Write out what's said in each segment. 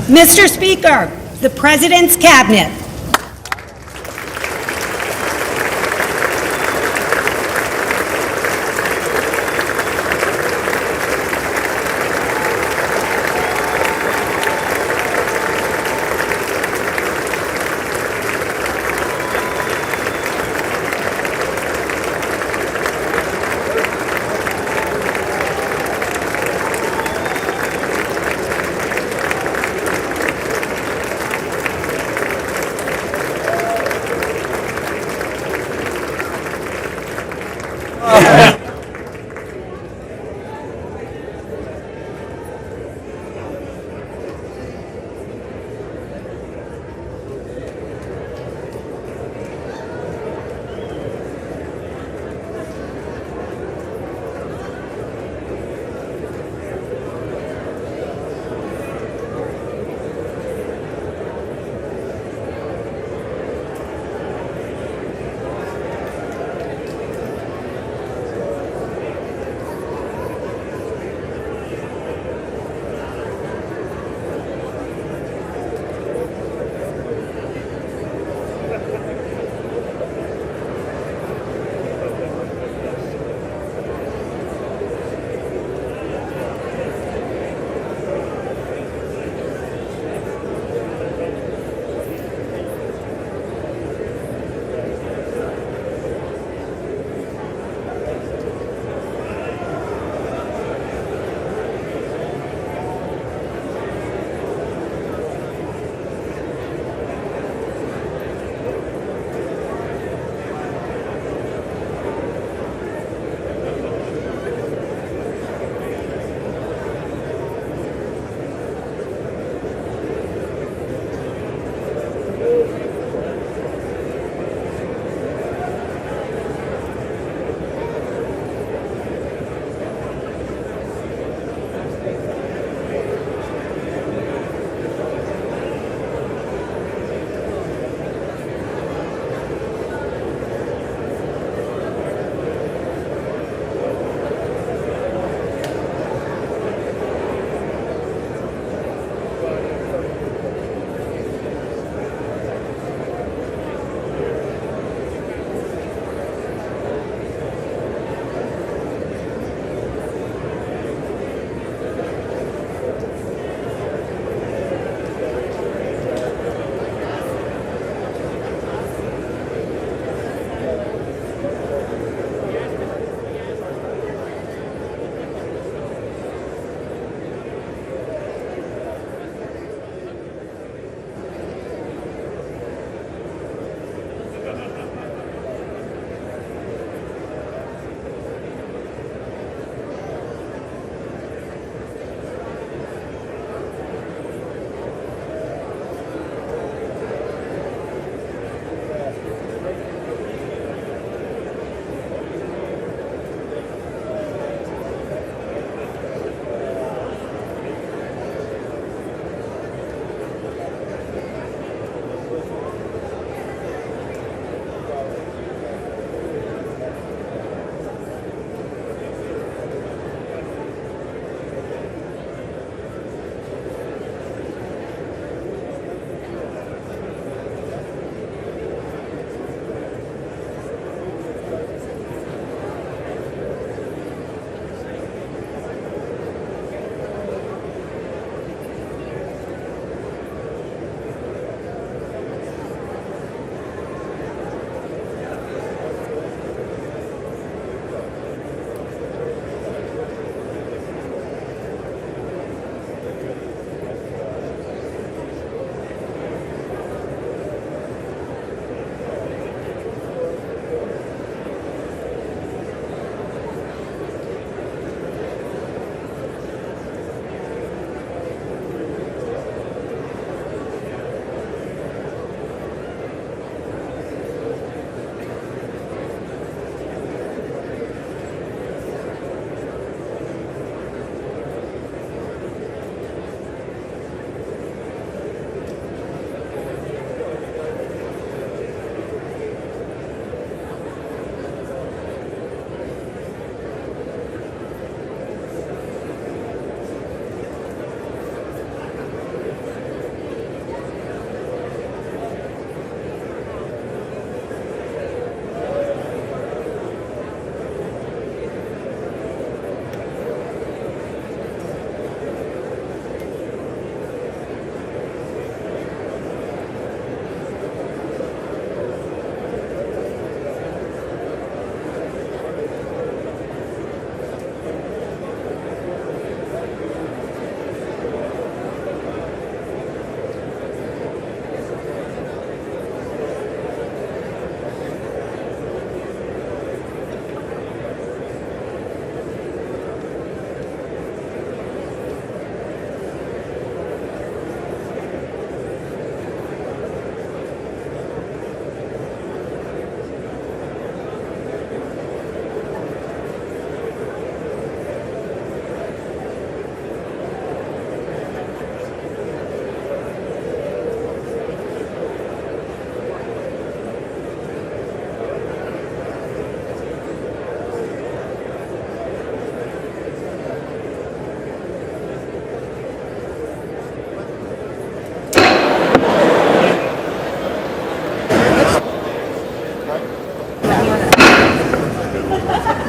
Mr. Speaker, the President's Cabinet.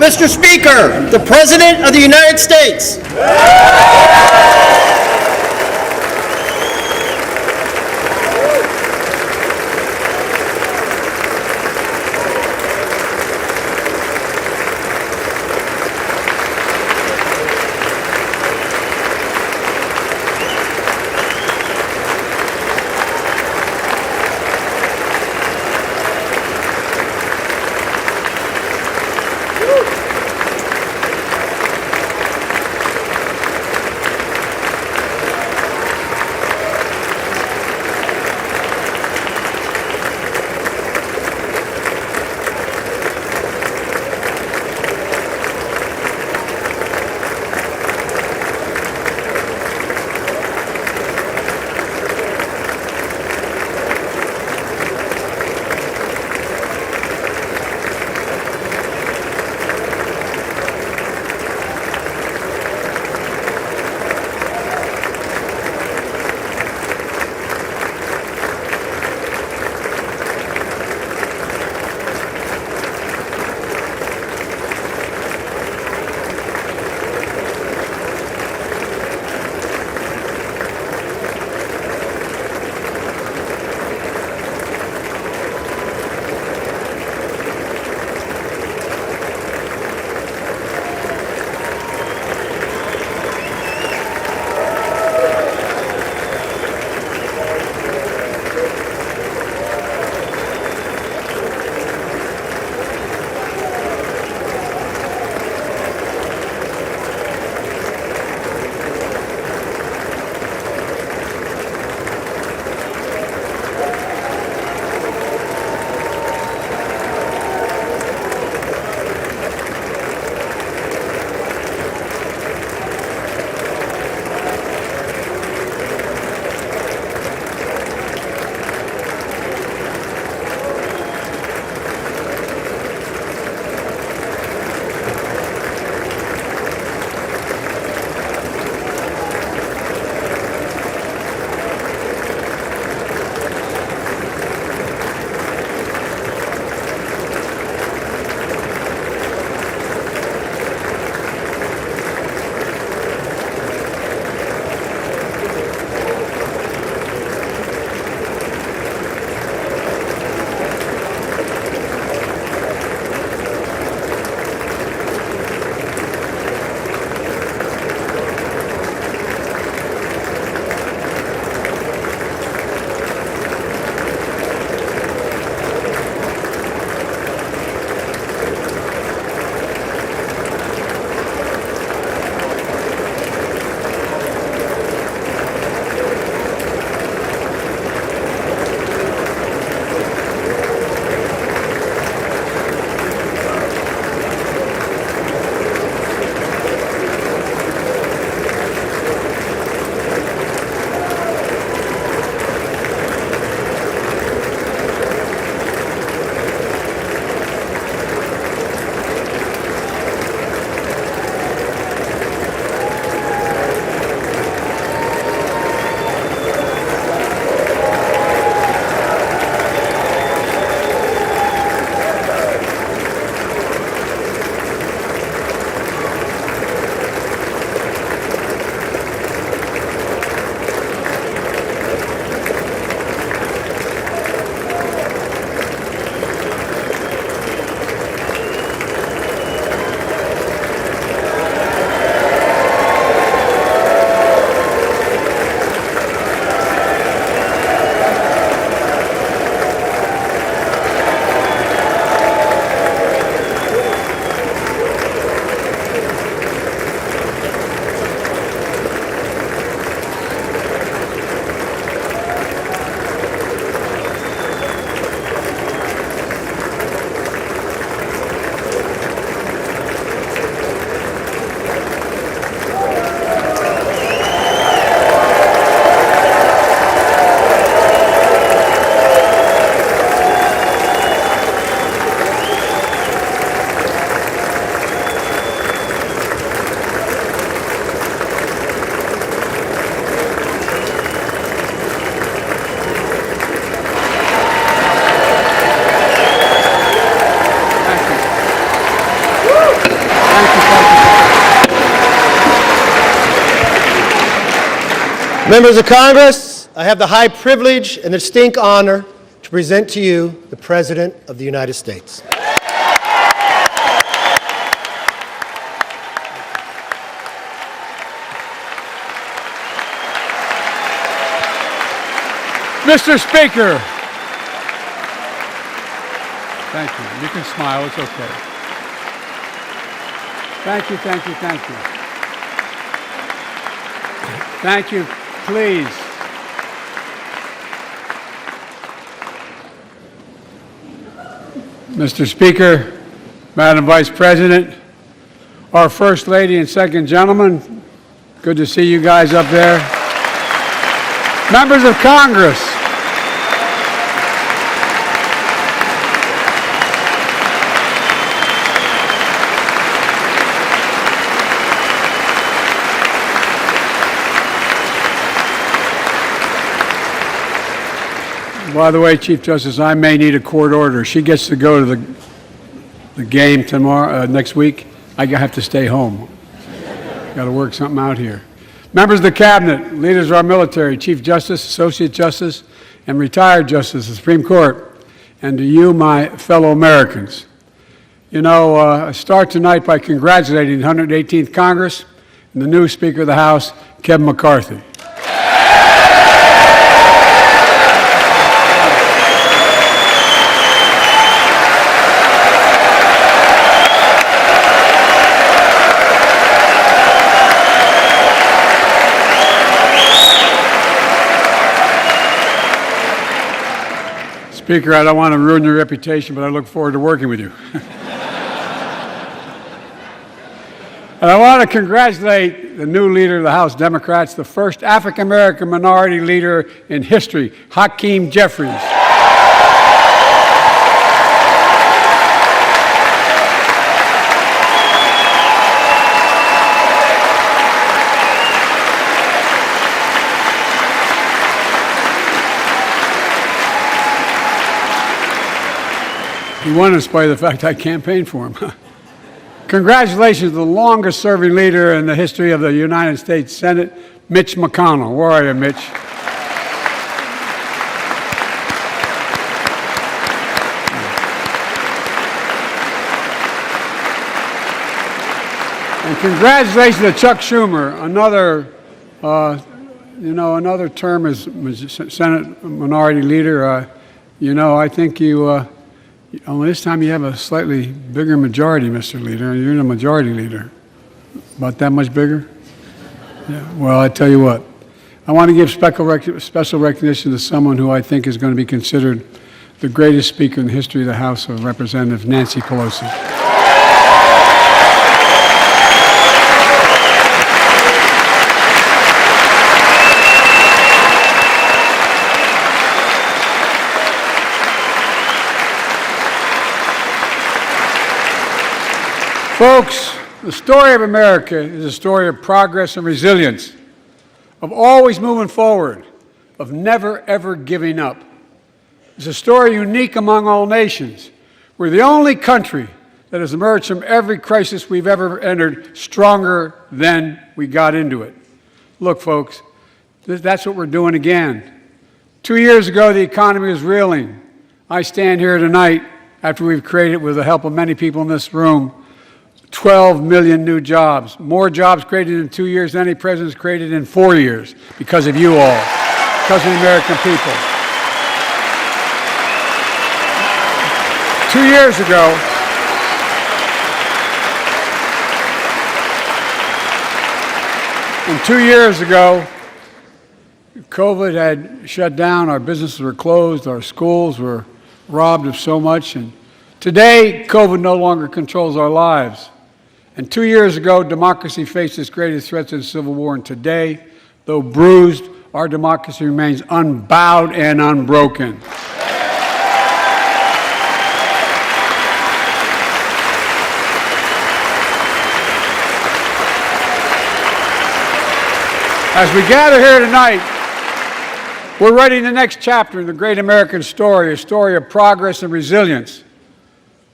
Mr. Speaker, the President of the United States. Members of Congress, I have the high privilege and the distinct honor to present to you the President of the United States. Mr. Speaker. Thank you. You can smile. It's okay. Thank you, thank you, thank you. Thank you. Please. Mr. Speaker, Madam Vice President, our First Lady and Second Gentleman, good to see you guys up there. Members of Congress, by the way, Chief Justice, I may need a court order. She gets to go to the game tomorrow, next week. I have to stay home. Got to work something out here. Members of the Cabinet, leaders of our military, Chief Justice, Associate Justice, and retired Justice of the Supreme Court, and to you, my fellow Americans. You know, I start tonight by congratulating the 118th Congress and the new Speaker of the House, Kevin McCarthy. Speaker, I don't want to ruin your reputation, but I look forward to working with you. And I want to congratulate the new leader of the House Democrats, the first African-American minority leader in history, Hakeem Jeffries. He won in spite of the fact I campaigned for him. Congratulations to the longest-serving leader in the history of the United States Senate, Mitch McConnell. Where are you, Mitch? And congratulations to Chuck Schumer, another term as Senate Minority Leader. I think this time you have a slightly bigger majority, Mr. Leader, and you're the majority leader. About that much bigger? Yeah. Well, I tell you what, I want to give special recognition to someone who I think is going to be considered the greatest speaker in the history of the House of Representatives, Nancy Pelosi. Folks, the story of America is a story of progress and resilience, of always moving forward, of never, ever giving up. It's a story unique among all nations. We're the only country that has emerged from every crisis we've ever entered stronger than we got into it. Look, folks, that's what we're doing again. 2 years ago, the economy was reeling. I stand here tonight after we've created, with the help of many people in this room, 12 million new jobs, more jobs created in 2 years than any president's created in 4 years, because of you all, because of the American people. 2 years ago, COVID had shut down, our businesses were closed, our schools were robbed of so much, and today, COVID no longer controls our lives. And 2 years ago, democracy faced its greatest threats in the Civil War, and today, though bruised, our democracy remains unbowed and unbroken. As we gather here tonight, we're writing the next chapter in the great American story, a story of progress and resilience.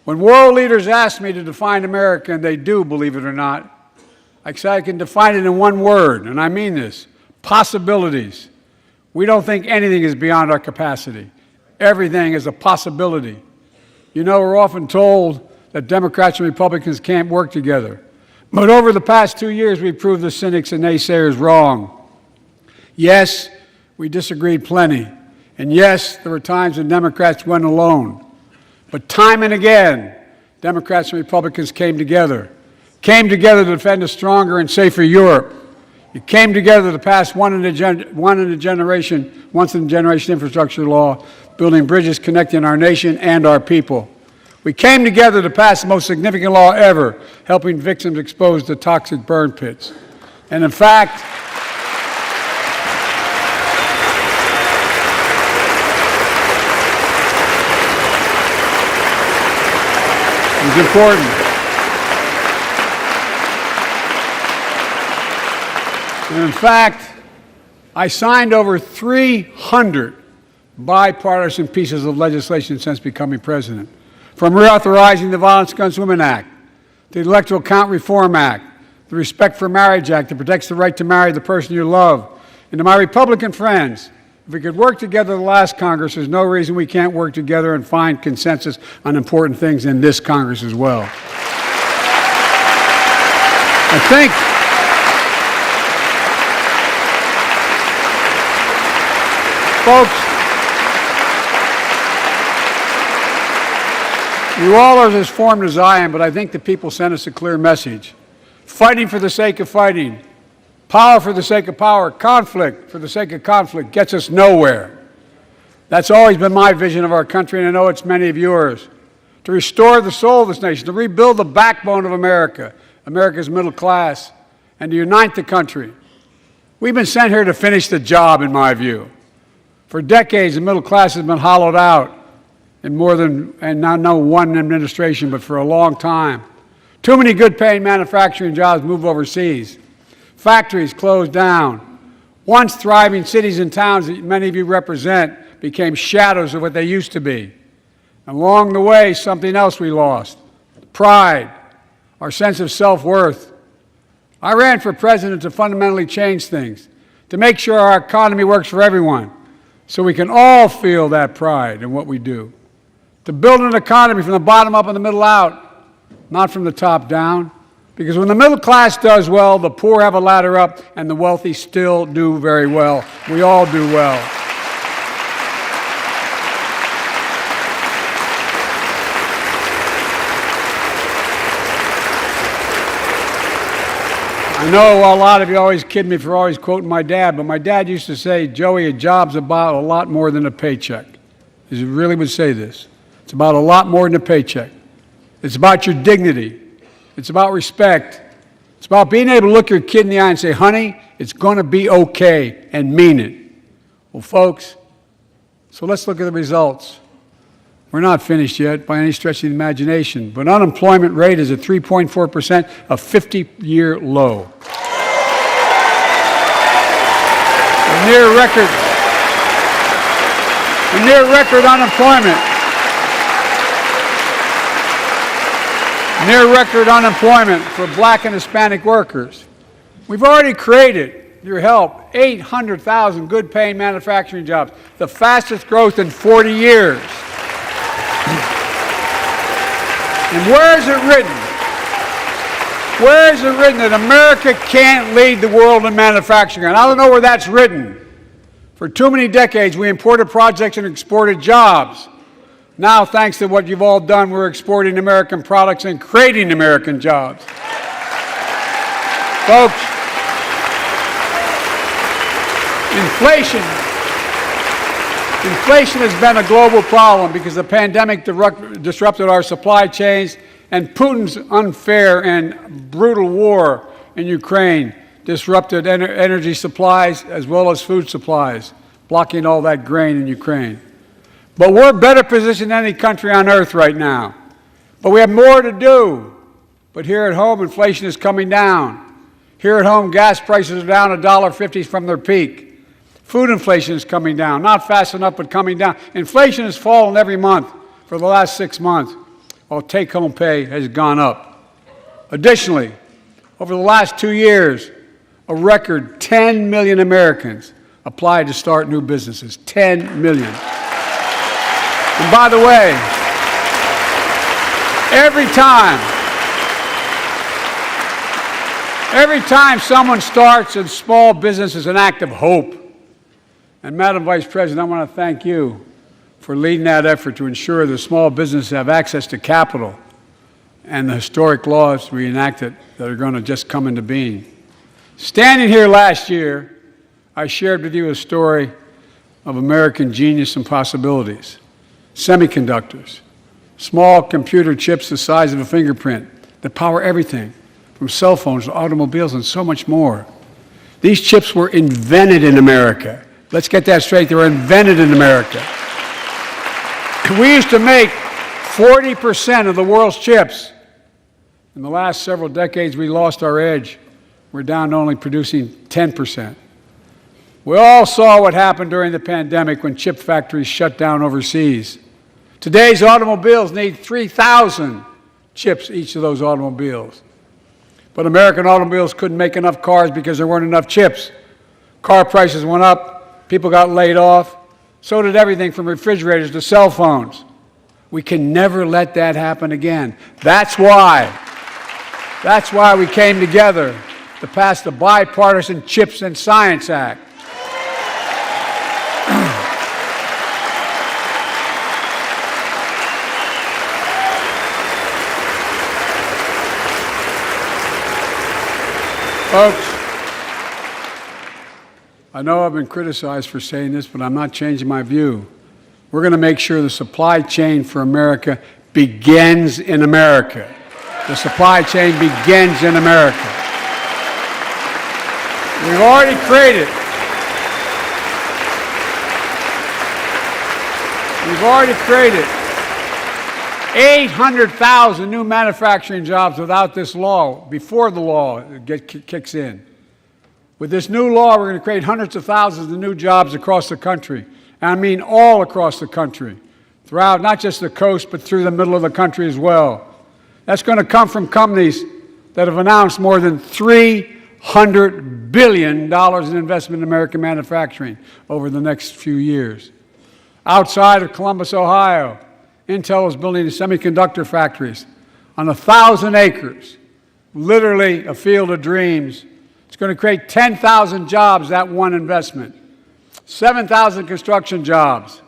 When world leaders ask me to define America, and they do, believe it or not, I say I can define it in one word, and I mean this: possibilities. We don't think anything is beyond our capacity. Everything is a possibility. You know, we're often told that Democrats and Republicans can't work together. But over the past 2 years, we've proved the cynics and naysayers wrong. Yes, we disagreed plenty. And yes, there were times when Democrats went alone. But time and again, Democrats and Republicans came together to defend a stronger and safer Europe. You came together to pass once-in-a-generation infrastructure law, building bridges connecting our nation and our people. We came together to pass the most significant law ever, helping victims exposed to toxic burn pits. And in fact, it was important. And in fact, I signed over 300 bipartisan pieces of legislation since becoming president. From reauthorizing the Violence Against Women Act, the Electoral Count Reform Act, the Respect for Marriage Act that protects the right to marry the person you love, and to my Republican friends, if we could work together the last Congress, there's no reason we can't work together and find consensus on important things in this Congress as well. I think folks, you all are as formed as I am, but I think the people sent us a clear message. Fighting for the sake of fighting, power for the sake of power, conflict for the sake of conflict gets us nowhere. That's always been my vision of our country, and I know it's many of yours. To restore the soul of this nation, to rebuild the backbone of America, America's middle class, and to unite the country. We've been sent here to finish the job, in my view. For decades, the middle class has been hollowed out in more than, and not one administration, but for a long time. Too many good-paying manufacturing jobs move overseas. Factories closed down. Once thriving cities and towns that many of you represent became shadows of what they used to be. And along the way, something else we lost: pride, our sense of self-worth. I ran for president to fundamentally change things, to make sure our economy works for everyone, so we can all feel that pride in what we do. To build an economy from the bottom up and the middle out, not from the top down. Because when the middle class does well, the poor have a ladder up, and the wealthy still do very well. We all do well. I know a lot of you always kid me for always quoting my dad, but my dad used to say, "Joey, a job's about a lot more than a paycheck." He really would say this. It's about a lot more than a paycheck. It's about your dignity. It's about respect. It's about being able to look your kid in the eye and say, "Honey, it's going to be okay," and mean it. Well, folks, so let's look at the results. We're not finished yet by any stretch of the imagination, but unemployment rate is at 3.4%, a 50-year low. A near record unemployment. Near record unemployment for black and Hispanic workers. We've already created, your help, 800,000 good-paying manufacturing jobs, the fastest growth in 40 years. And where is it written? Where is it written that America can't lead the world in manufacturing? And I don't know where that's written. For too many decades, we imported projects and exported jobs. Now, thanks to what you've all done, we're exporting American products and creating American jobs. Folks, inflation has been a global problem because the pandemic disrupted our supply chains, and Putin's unfair and brutal war in Ukraine disrupted energy supplies as well as food supplies, blocking all that grain in Ukraine. But we're better positioned than any country on earth right now. But we have more to do. But here at home, inflation is coming down. Here at home, gas prices are down $1.50 from their peak. Food inflation is coming down, not fast enough, but coming down. Inflation has fallen every month for the last 6 months, while take-home pay has gone up. Additionally, over the last 2 years, A record 10 million Americans applied to start new businesses. 10 million. And by the way, every time someone starts a small business is an act of hope. And Madam Vice President, I want to thank you for leading that effort to ensure that small businesses have access to capital and the historic laws we enacted that are going to just come into being. Standing here last year, I shared with you a story of American genius and possibilities. Semiconductors, small computer chips the size of a fingerprint that power everything, from cell phones to automobiles and so much more. These chips were invented in America. Let's get that straight. They were invented in America. We used to make 40% of the world's chips. In the last several decades, we lost our edge. We're down to only producing 10%. We all saw what happened during the pandemic when chip factories shut down overseas. Today's automobiles need 3,000 chips, each of those automobiles. But American automobiles couldn't make enough cars because there weren't enough chips. Car prices went up, people got laid off, so did everything from refrigerators to cell phones. We can never let that happen again. That's why we came together to pass the Bipartisan Chips and Science Act. Folks, I know I've been criticized for saying this, but I'm not changing my view. We're going to make sure the supply chain for America begins in America. The supply chain begins in America. We've already created 800,000 new manufacturing jobs without this law, before the law kicks in. With this new law, we're going to create hundreds of thousands of new jobs across the country. And I mean all across the country, throughout not just the coast, but through the middle of the country as well. That's going to come from companies that have announced more than $300 billion in investment in American manufacturing over the next few years. Outside of Columbus, Ohio, Intel is building semiconductor factories on 1,000 acres, literally a field of dreams. It's going to create 10,000 jobs, that one investment, 7,000 construction jobs,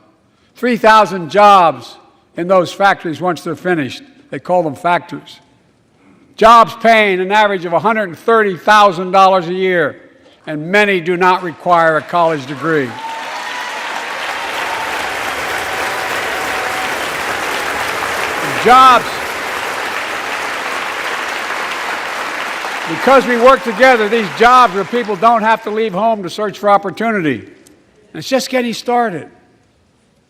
3,000 jobs in those factories once they're finished. They call them factors. Jobs paying an average of $130,000 a year, and many do not require a college degree. Jobs. Because we work together, these jobs where people don't have to leave home to search for opportunity. And it's just getting started.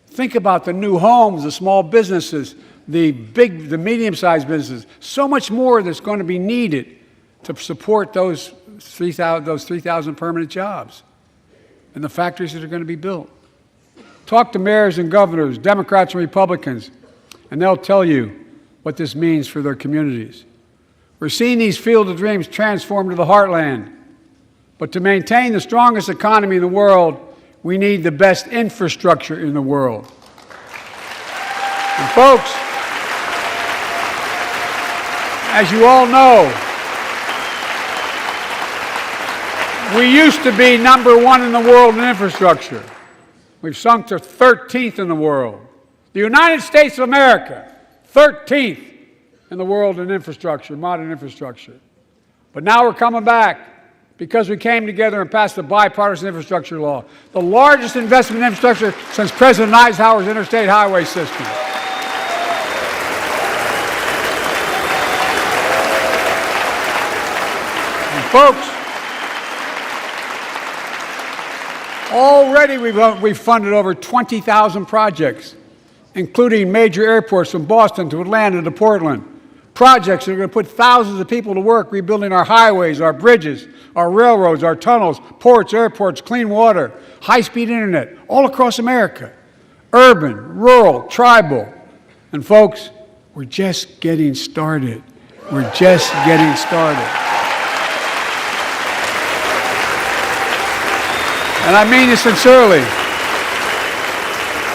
Think about the new homes, the small businesses, the medium-sized businesses. So much more that's going to be needed to support those 3,000 permanent jobs and the factories that are going to be built. Talk to mayors and governors, Democrats and Republicans, and they'll tell you what this means for their communities. We're seeing these field of dreams transform to the heartland. But to maintain the strongest economy in the world, we need the best infrastructure in the world. And folks, as you all know, we used to be #1 in the world in infrastructure. We've sunk to 13th in the world. The United States of America, 13th in the world in infrastructure, modern infrastructure. But now we're coming back because we came together and passed the bipartisan infrastructure law, the largest investment in infrastructure since President Eisenhower's interstate highway system. And folks, already we've funded over 20,000 projects, including major airports from Boston to Atlanta to Portland. Projects that are going to put thousands of people to work rebuilding our highways, our bridges, our railroads, our tunnels, ports, airports, clean water, high-speed internet, all across America. Urban, rural, tribal. And folks, we're just getting started. We're just getting started. And I mean this sincerely.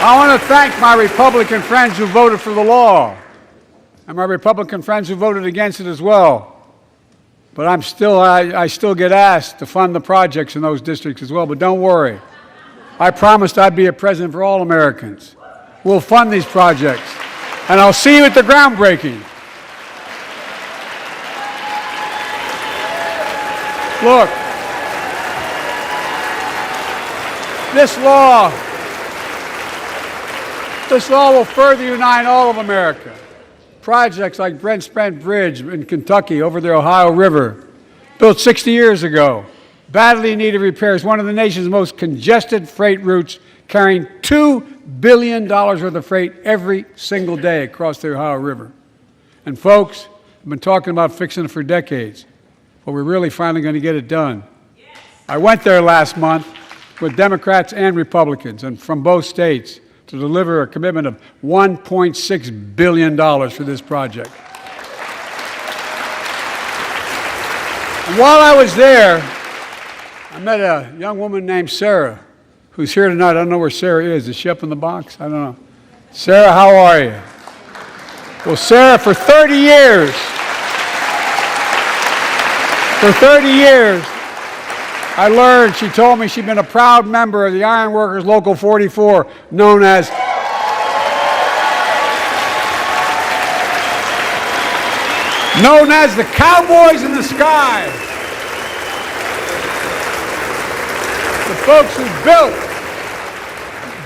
I want to thank my Republican friends who voted for the law, and my Republican friends who voted against it as well. But I still get asked to fund the projects in those districts as well. But don't worry. I promised I'd be a president for all Americans. We'll fund these projects. And I'll see you at the groundbreaking. Look, this law will further unite all of America. Projects like Brent Spence Bridge in Kentucky over the Ohio River, built 60 years ago, badly needed repairs, one of the nation's most congested freight routes, carrying $2 billion worth of freight every single day across the Ohio River. And folks, I've been talking about fixing it for decades, but we're really finally going to get it done. Yes. I went there last month with Democrats and Republicans, and from both states, to deliver a commitment of $1.6 billion for this project. And while I was there, I met a young woman named Sarah, who's here tonight. I don't know where Sarah is. Is she up in the box? I don't know. Sarah, how are you? Well, Sarah, for 30 years, I learned, she told me she'd been a proud member of the Iron Workers Local 44, known as the Cowboys in the Sky. The folks who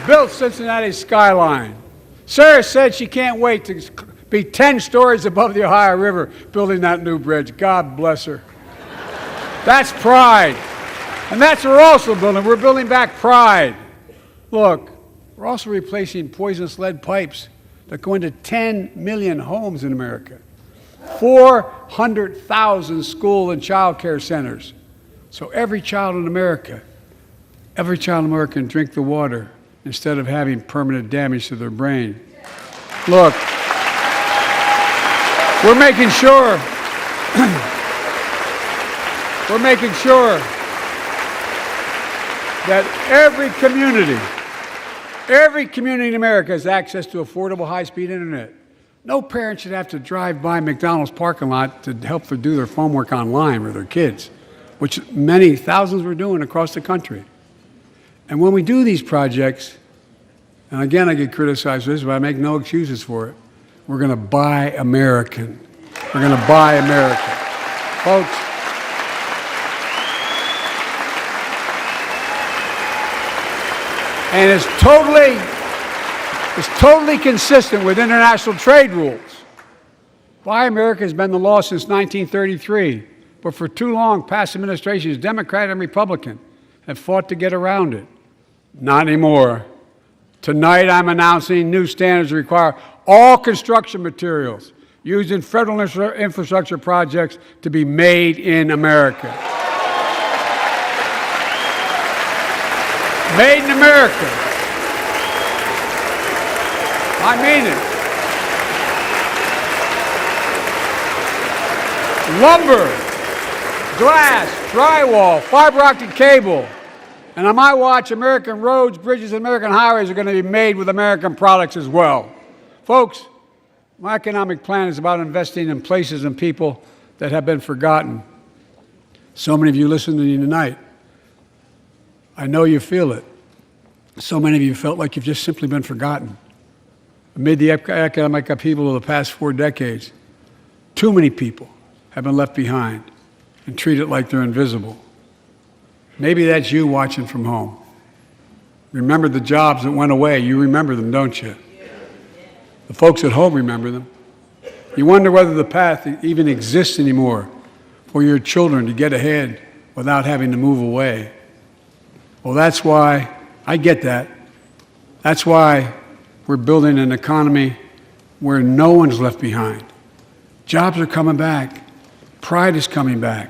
built Cincinnati's skyline. Sarah said she can't wait to be 10 stories above the Ohio River building that new bridge. God bless her. That's pride. And that's what we're also building. We're building back pride. Look, we're also replacing poisonous lead pipes that go into 10 million homes in America, 400,000 school and child care centers. So every child in America can drink the water instead of having permanent damage to their brain. Look, we're making sure that every community in America has access to affordable high-speed internet. No parent should have to drive by McDonald's parking lot to help them do their homework online with their kids, which many thousands were doing across the country. And when we do these projects, and again I get criticized for this, but I make no excuses for it, we're going to buy American. We're going to buy American. Folks, and it's totally consistent with international trade rules. Buy America has been the law since 1933, but for too long, past administrations, Democrat and Republican, have fought to get around it. Not anymore. Tonight, I'm announcing new standards that require all construction materials used in federal infrastructure projects to be made in America. Made in America. I mean it. Lumber, glass, drywall, fiber optic cable. And on my watch, American roads, bridges, and American highways are going to be made with American products as well. Folks, my economic plan is about investing in places and people that have been forgotten. So many of you listening to me tonight, I know you feel it. So many of you felt like you've just simply been forgotten. Amid the economic upheaval of the past 4 decades, too many people have been left behind and treated like they're invisible. Maybe that's you watching from home. Remember the jobs that went away. You remember them, don't you? The folks at home remember them. You wonder whether the path even exists anymore for your children to get ahead without having to move away. Well, that's why, I get that. That's why we're building an economy where no one's left behind. Jobs are coming back. Pride is coming back.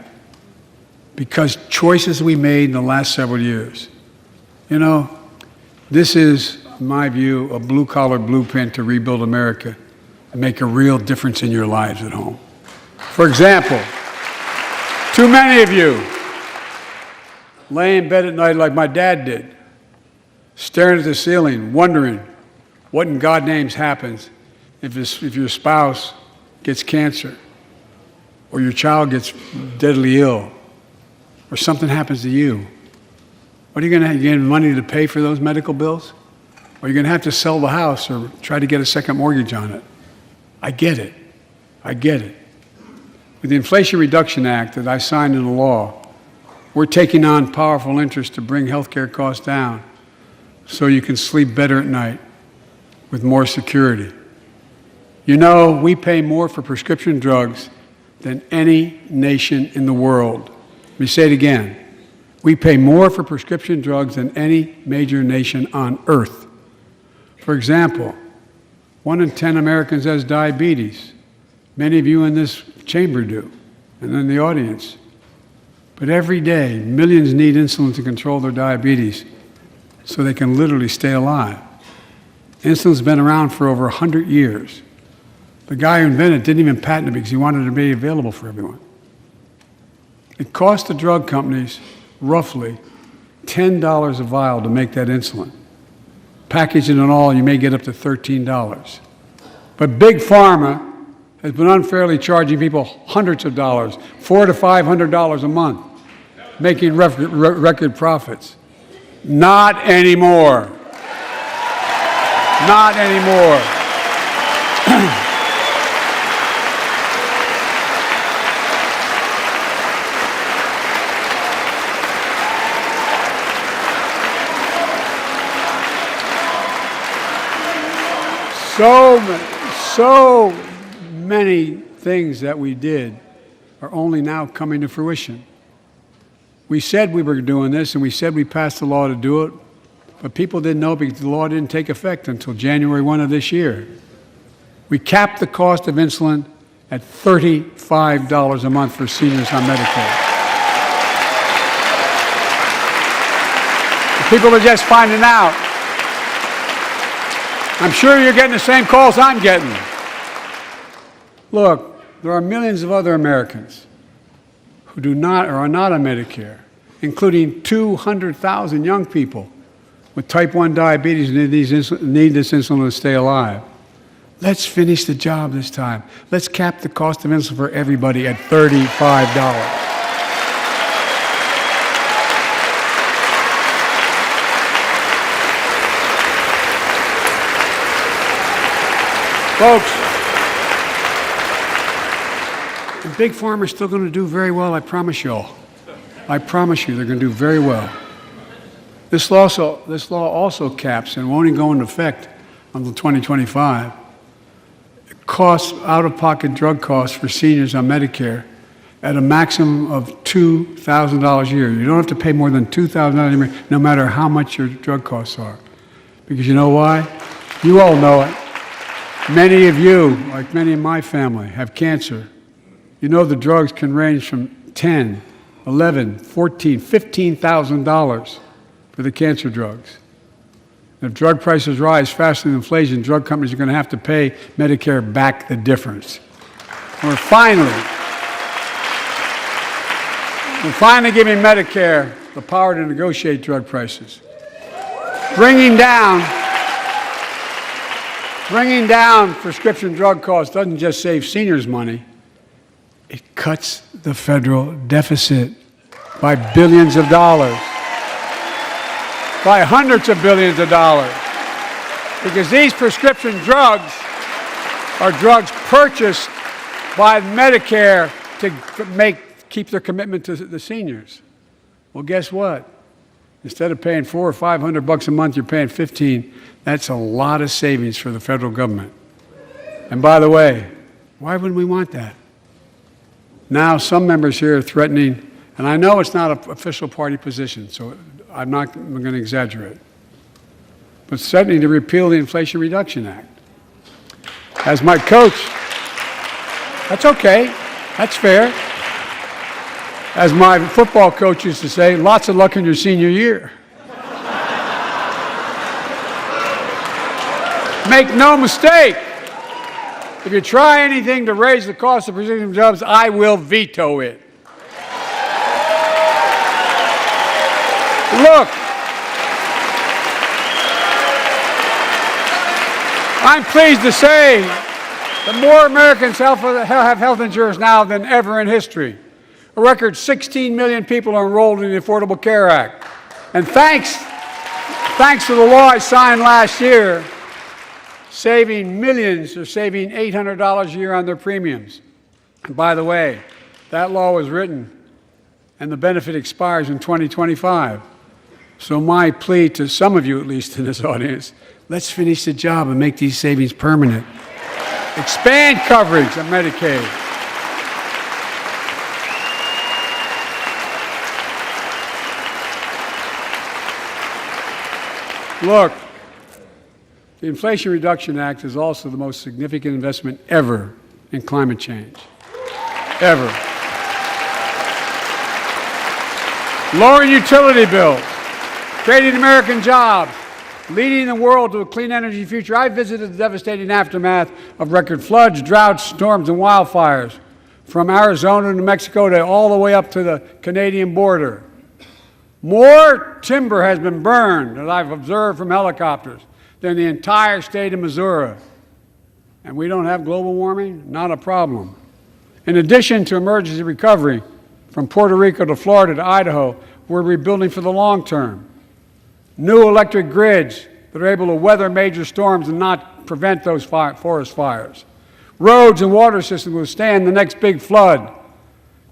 Because choices we made in the last several years. You know, this is, in my view, a blue-collar blueprint to rebuild America and make a real difference in your lives at home. For example, too many of you lay in bed at night like my dad did, staring at the ceiling, wondering what in God's name happens if your spouse gets cancer, or your child gets deadly ill, or something happens to you. What are you going to have? You have money to pay for those medical bills? Or are you going to have to sell the house or try to get a second mortgage on it? I get it. I get it. With the Inflation Reduction Act that I signed into law, we're taking on powerful interests to bring health care costs down so you can sleep better at night with more security. You know, we pay more for prescription drugs than any nation in the world. Let me say it again. We pay more for prescription drugs than any major nation on earth. For example, 1 in 10 Americans has diabetes. Many of you in this chamber do, and in the audience. But every day, millions need insulin to control their diabetes so they can literally stay alive. Insulin's been around for over 100 years. The guy who invented it didn't even patent it because he wanted it to be available for everyone. It cost the drug companies roughly $10 a vial to make that insulin. Packaging and all, you may get up to $13. But Big Pharma has been unfairly charging people hundreds of dollars, $400 to $500 a month, making record profits. Not anymore. Not anymore. So many things that we did are only now coming to fruition. We said we were doing this, and we said we passed the law to do it, but people didn't know because the law didn't take effect until January 1 of this year. We capped the cost of insulin at $35 a month for seniors on Medicare. People are just finding out. I'm sure you're getting the same calls I'm getting. Look, there are millions of other Americans who do not or are not on Medicare, including 200,000 young people with type 1 diabetes who need this insulin to stay alive. Let's finish the job this time. Let's cap the cost of insulin for everybody at $35. Folks, the Big Pharma is still going to do very well, I promise you all. I promise you they're going to do very well. This law also caps and won't even go into effect until 2025. It costs out-of-pocket drug costs for seniors on Medicare at a maximum of $2,000 a year. You don't have to pay more than $2,000 a year, no matter how much your drug costs are. Because you know why? You all know it. Many of you, like many in my family, have cancer. You know the drugs can range from $10,000, $11,000, $14,000, $15,000 for the cancer drugs. And if drug prices rise faster than inflation, drug companies are going to have to pay Medicare back the difference. We're finally giving Medicare the power to negotiate drug prices. Bringing down prescription drug costs doesn't just save seniors money, it cuts the federal deficit by billions of dollars, by hundreds of billions of dollars. Because these prescription drugs are drugs purchased by Medicare to keep their commitment to the seniors. Well, guess what? Instead of paying $400 or $500 a month, you're paying $15. That's a lot of savings for the federal government. And by the way, why wouldn't we want that? Now, some members here are threatening, and I know it's not an official party position, so I'm going to exaggerate, but threatening to repeal the Inflation Reduction Act. As my coach, that's okay, that's fair. As my football coach used to say, lots of luck in your senior year. Make no mistake, if you try anything to raise the cost of prescription jobs, I will veto it. Look, I'm pleased to say that more Americans have health insurance now than ever in history. A record 16 million people are enrolled in the Affordable Care Act. And thanks to the law I signed last year, saving millions are saving $800 a year on their premiums. And by the way, that law was written and the benefit expires in 2025. So my plea to some of you, at least in this audience, let's finish the job and make these savings permanent. Expand coverage of Medicaid. Look, the Inflation Reduction Act is also the most significant investment ever in climate change. Ever. Lowering utility bills, creating American jobs, leading the world to a clean energy future. I visited the devastating aftermath of record floods, droughts, storms, and wildfires from Arizona to New Mexico to all the way up to the Canadian border. More timber has been burned, as I've observed from helicopters, than the entire state of Missouri. And we don't have global warming? Not a problem. In addition to emergency recovery, from Puerto Rico to Florida to Idaho, we're rebuilding for the long term. New electric grids that are able to weather major storms and not prevent those forest fires. Roads and water systems will withstand the next big flood.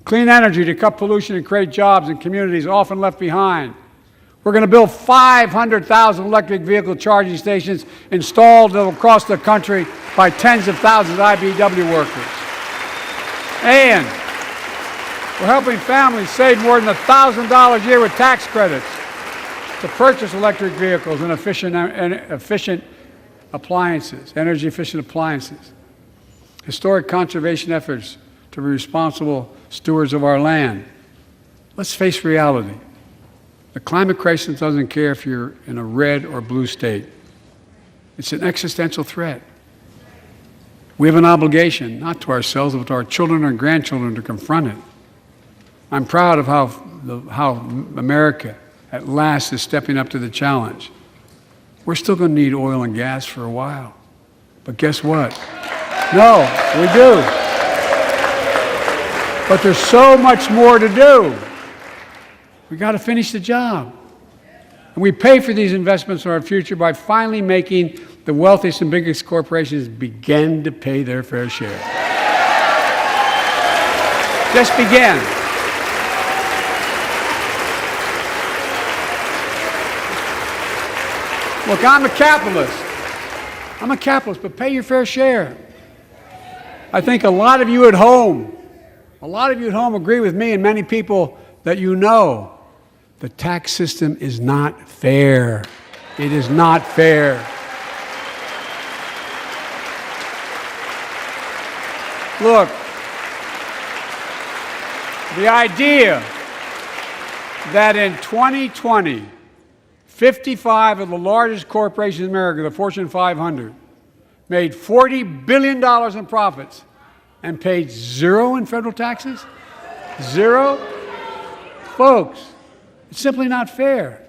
Clean energy to cut pollution and create jobs in communities often left behind. We're going to build 500,000 electric vehicle charging stations installed across the country by tens of thousands of IBEW workers. And we're helping families save more than $1,000 a year with tax credits to purchase electric vehicles and efficient appliances, energy-efficient appliances. Historic conservation efforts to be responsible stewards of our land. Let's face reality. The climate crisis doesn't care if you're in a red or blue state. It's an existential threat. We have an obligation, not to ourselves, but to our children and grandchildren to confront it. I'm proud of how America at last is stepping up to the challenge. We're still going to need oil and gas for a while. But guess what? No, we do. But there's so much more to do. We got to finish the job. And we pay for these investments in our future by finally making the wealthiest and biggest corporations begin to pay their fair share. Just begin. Look, I'm a capitalist, but pay your fair share. I think a lot of you at home agree with me and many people that you know. The tax system is not fair. It is not fair. Look, the idea that in 2020, 55 of the largest corporations in America, the Fortune 500, made $40 billion in profits and paid zero in federal taxes? Zero? Folks, it's simply not fair.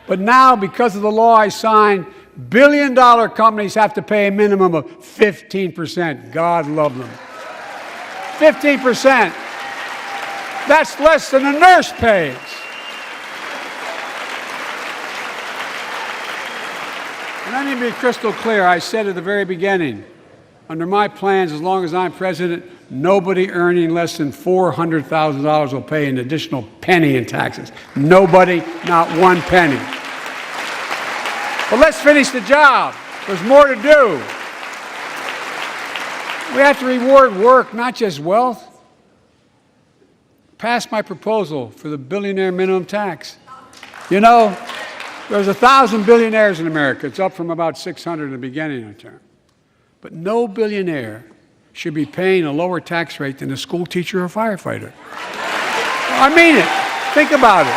But now, because of the law I signed, billion-dollar companies have to pay a minimum of 15%. God love them. 15%. That's less than a nurse pays. And let me be crystal clear. I said at the very beginning, under my plans, as long as I'm president, nobody earning less than $400,000 will pay an additional penny in taxes. Nobody, not one penny. But let's finish the job. There's more to do. We have to reward work, not just wealth. Pass my proposal for the billionaire minimum tax. You know, there's 1,000 billionaires in America. It's up from about 600 in the beginning of the term. But no billionaire should be paying a lower tax rate than a school teacher or firefighter. I mean it. Think about it.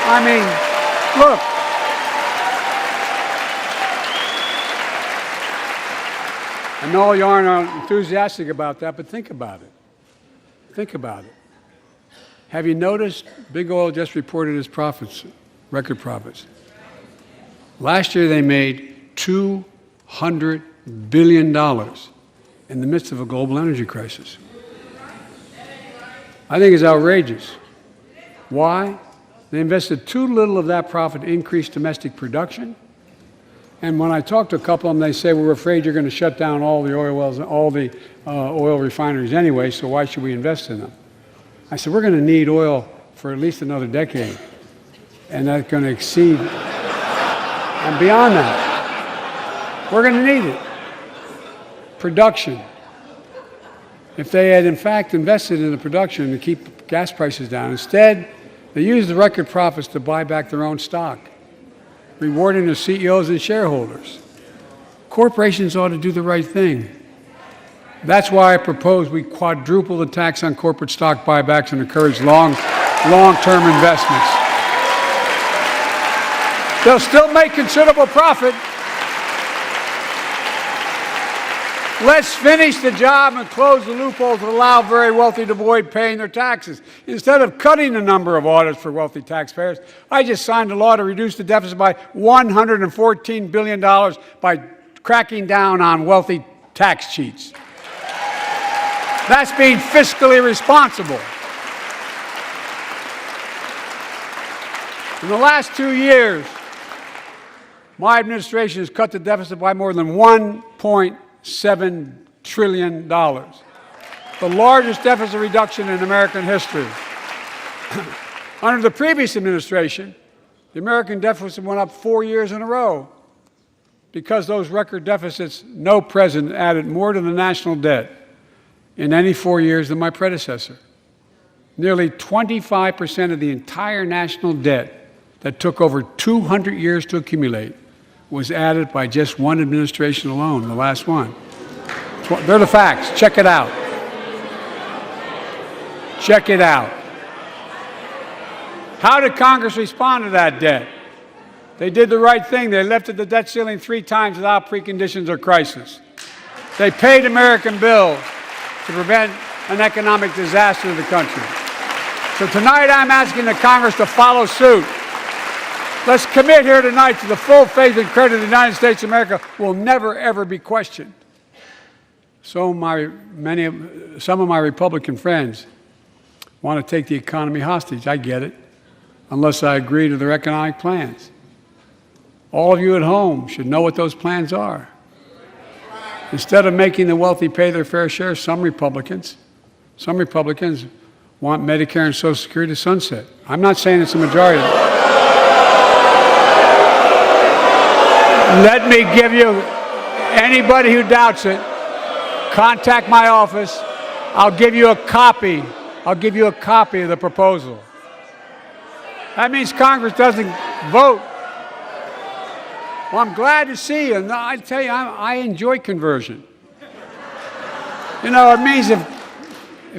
I mean, look. I know you aren't enthusiastic about that, but think about it. Think about it. Have you noticed Big Oil just reported its profits, record profits? Last year they made $200 billion in the midst of a global energy crisis. I think it's outrageous. Why? They invested too little of that profit to increase domestic production. And when I talk to a couple of them, they say, we're afraid you're going to shut down all the oil wells, all the oil refineries anyway, so why should we invest in them? I said, we're going to need oil for at least another decade. And that's going to exceed, and beyond that, we're going to need it. Production. If they had, in fact, invested in the production to keep gas prices down, instead, they used the record profits to buy back their own stock, rewarding their CEOs and shareholders. Corporations ought to do the right thing. That's why I propose we quadruple the tax on corporate stock buybacks and encourage long-term investments. They'll still make considerable profit. Let's finish the job and close the loopholes that allow very wealthy to avoid paying their taxes. Instead of cutting the number of audits for wealthy taxpayers, I just signed a law to reduce the deficit by $114 billion by cracking down on wealthy tax cheats. That's being fiscally responsible. In the last 2 years, my administration has cut the deficit by more than $1.7 trillion, the largest deficit reduction in American history. Under the previous administration, the American deficit went up 4 years in a row. Because those record deficits, no president added more to the national debt in any 4 years than my predecessor. Nearly 25% of the entire national debt that took over 200 years to accumulate was added by just one administration alone, the last one. They're the facts. Check it out. Check it out. How did Congress respond to that debt? They did the right thing. They lifted the debt ceiling 3 times without preconditions or crisis. They paid American bills to prevent an economic disaster in the country. So tonight I'm asking the Congress to follow suit. Let's commit here tonight to the full faith and credit of the United States of America will never, ever be questioned. Some of my Republican friends want to take the economy hostage. I get it, unless I agree to their economic plans. All of you at home should know what those plans are. Instead of making the wealthy pay their fair share, some Republicans want Medicare and Social Security to sunset. I'm not saying it's a majority. Let me give you, anybody who doubts it, contact my office. I'll give you a copy. I'll give you a copy of the proposal. That means Congress doesn't vote. Well, I'm glad to see you. And I tell you, I enjoy conversion. You know, it means if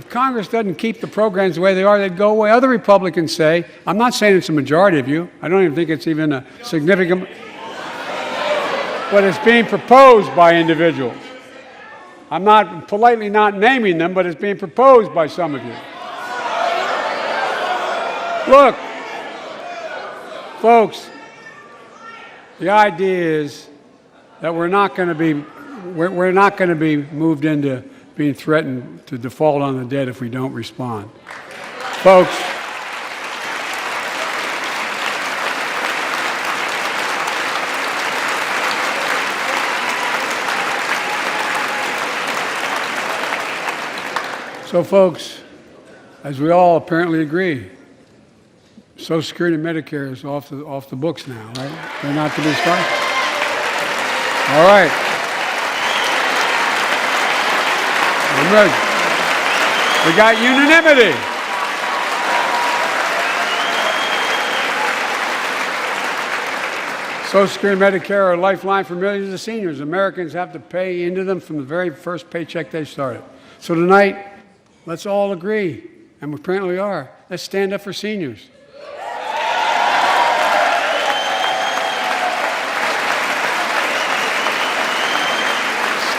Congress doesn't keep the programs the way they are, they'd go away. Other Republicans say, I'm not saying it's a majority of you. I don't even think it's even a significant, but it's being proposed by individuals. I'm not politely not naming them, but it's being proposed by some of you. Look, folks, the idea is that we're not going to be moved into being threatened to default on the debt if we don't respond. Folks, as we all apparently agree, Social Security and Medicare is off the books now, right? They're not to be spent. All right. I'm ready. We got unanimity. Social Security and Medicare are a lifeline for millions of seniors. Americans have to pay into them from the very first paycheck they started. So tonight, let's all agree, and we apparently are, let's stand up for seniors.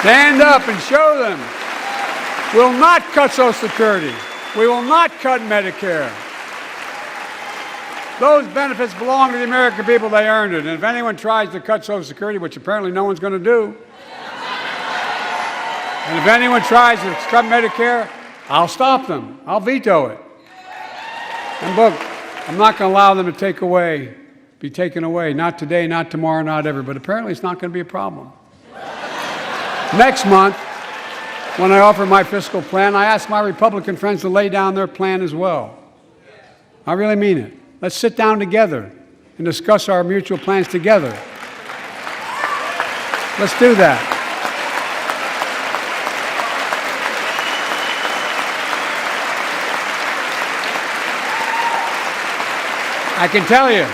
Stand up and show them. We'll not cut Social Security. We will not cut Medicare. Those benefits belong to the American people. They earned it. And if anyone tries to cut Social Security, which apparently no one's going to do, and if anyone tries to cut Medicare, I'll stop them. I'll veto it. And look, I'm not going to allow them to be taken away. Not today, not tomorrow, not ever. But apparently it's not going to be a problem. Next month, when I offer my fiscal plan, I ask my Republican friends to lay down their plan as well. I really mean it. Let's sit down together and discuss our mutual plans together. Let's do that. I can tell you,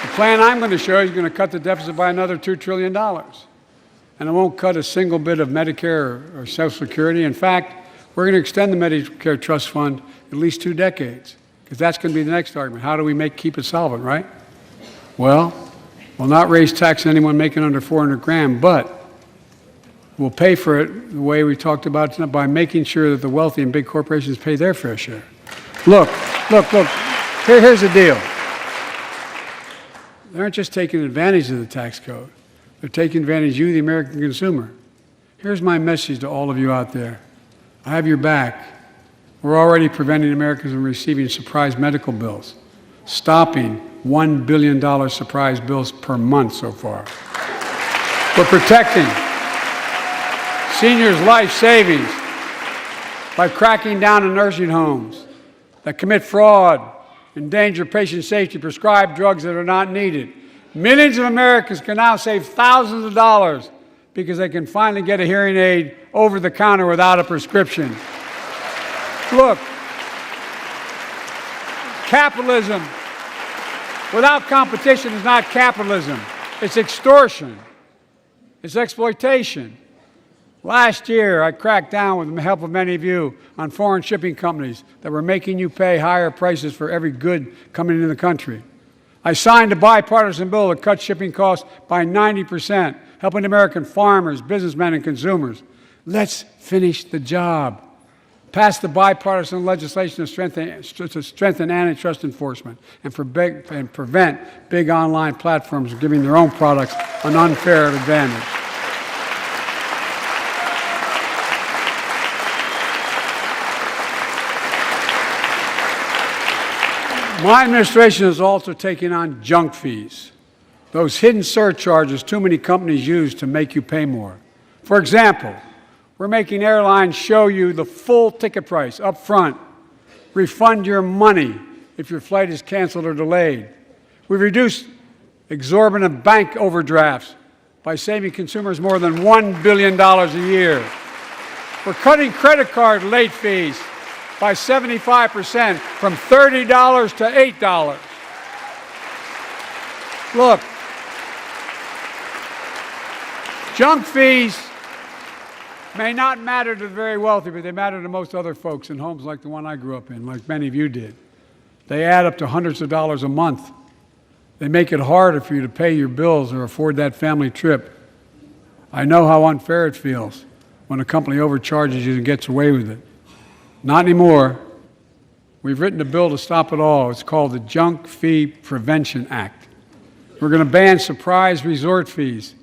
the plan I'm going to show you is going to cut the deficit by another $2 trillion. And it won't cut a single bit of Medicare or Social Security. In fact, we're going to extend the Medicare Trust Fund at least 2 decades, because that's going to be the next argument. How do we keep it solvent, right? Well, we'll not raise tax on anyone making under 400 grand, but we'll pay for it the way we talked about tonight, by making sure that the wealthy and big corporations pay their fair share. Look. Here's the deal. They aren't just taking advantage of the tax code. They're taking advantage of you, the American consumer. Here's my message to all of you out there. I have your back. We're already preventing Americans from receiving surprise medical bills, stopping $1 billion surprise bills per month so far. We're protecting seniors' life savings by cracking down on nursing homes that commit fraud, endanger patient safety, prescribe drugs that are not needed. Millions of Americans can now save thousands of dollars because they can finally get a hearing aid over the counter without a prescription. Look, capitalism without competition is not capitalism. It's extortion. It's exploitation. Last year, I cracked down with the help of many of you on foreign shipping companies that were making you pay higher prices for every good coming into the country. I signed a bipartisan bill that cut shipping costs by 90%, helping American farmers, businessmen, and consumers. Let's finish the job. Pass the bipartisan legislation to strengthen antitrust enforcement and prevent big online platforms from giving their own products an unfair advantage. My administration is also taking on junk fees, those hidden surcharges too many companies use to make you pay more. For example, we're making airlines show you the full ticket price up front, refund your money if your flight is canceled or delayed. We've reduced exorbitant bank overdrafts by saving consumers more than $1 billion a year. We're cutting credit card late fees by 75%, from $30 to $8. Look, junk fees may not matter to the very wealthy, but they matter to most other folks in homes like the one I grew up in, like many of you did. They add up to hundreds of dollars a month. They make it harder for you to pay your bills or afford that family trip. I know how unfair it feels when a company overcharges you and gets away with it. Not anymore. We've written a bill to stop it all. It's called the Junk Fee Prevention Act. We're going to ban surprise resort fees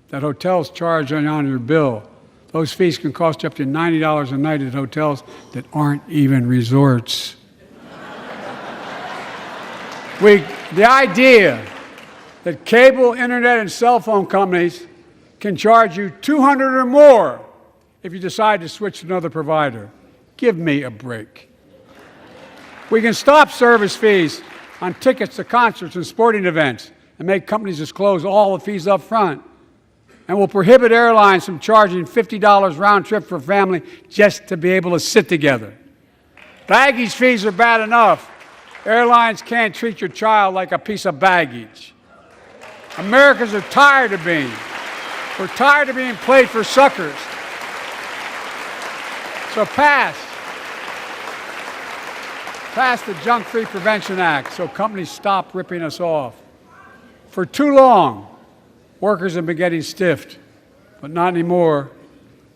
that hotels charge on your bill. Those fees can cost you up to $90 a night at hotels that aren't even resorts. The idea that cable, internet, and cell phone companies can charge you $200 or more if you decide to switch to another provider. Give me a break. We can stop service fees on tickets to concerts and sporting events and make companies disclose all the fees up front. And we'll prohibit airlines from charging $50 round trip for a family just to be able to sit together. Baggage fees are bad enough. Airlines can't treat your child like a piece of baggage. Americans are tired of being. We're tired of being played for suckers. So pass the Junk Fee Prevention Act so companies stop ripping us off. For too long, workers have been getting stiffed, but not anymore.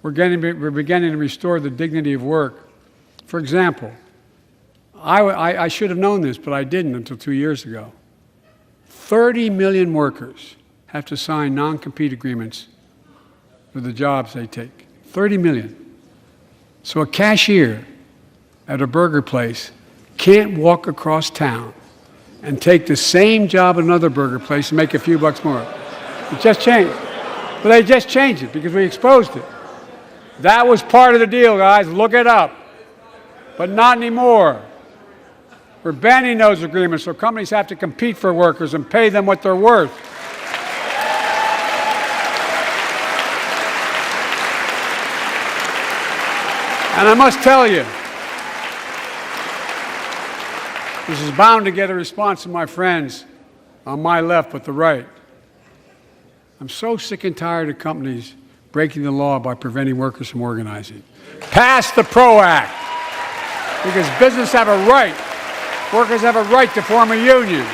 We're beginning to restore the dignity of work. For example, I should have known this, but I didn't until 2 years ago. 30 million workers have to sign non-compete agreements for the jobs they take. 30 million. So a cashier at a burger place can't walk across town and take the same job at another burger place and make a few bucks more. It just changed. But they just changed it because we exposed it. That was part of the deal, guys. Look it up. But not anymore. We're banning those agreements so companies have to compete for workers and pay them what they're worth. And I must tell you, this is bound to get a response from my friends on my left but the right. I'm so sick and tired of companies breaking the law by preventing workers from organizing. Pass the PRO Act, because businesses have a right, workers have a right to form a union.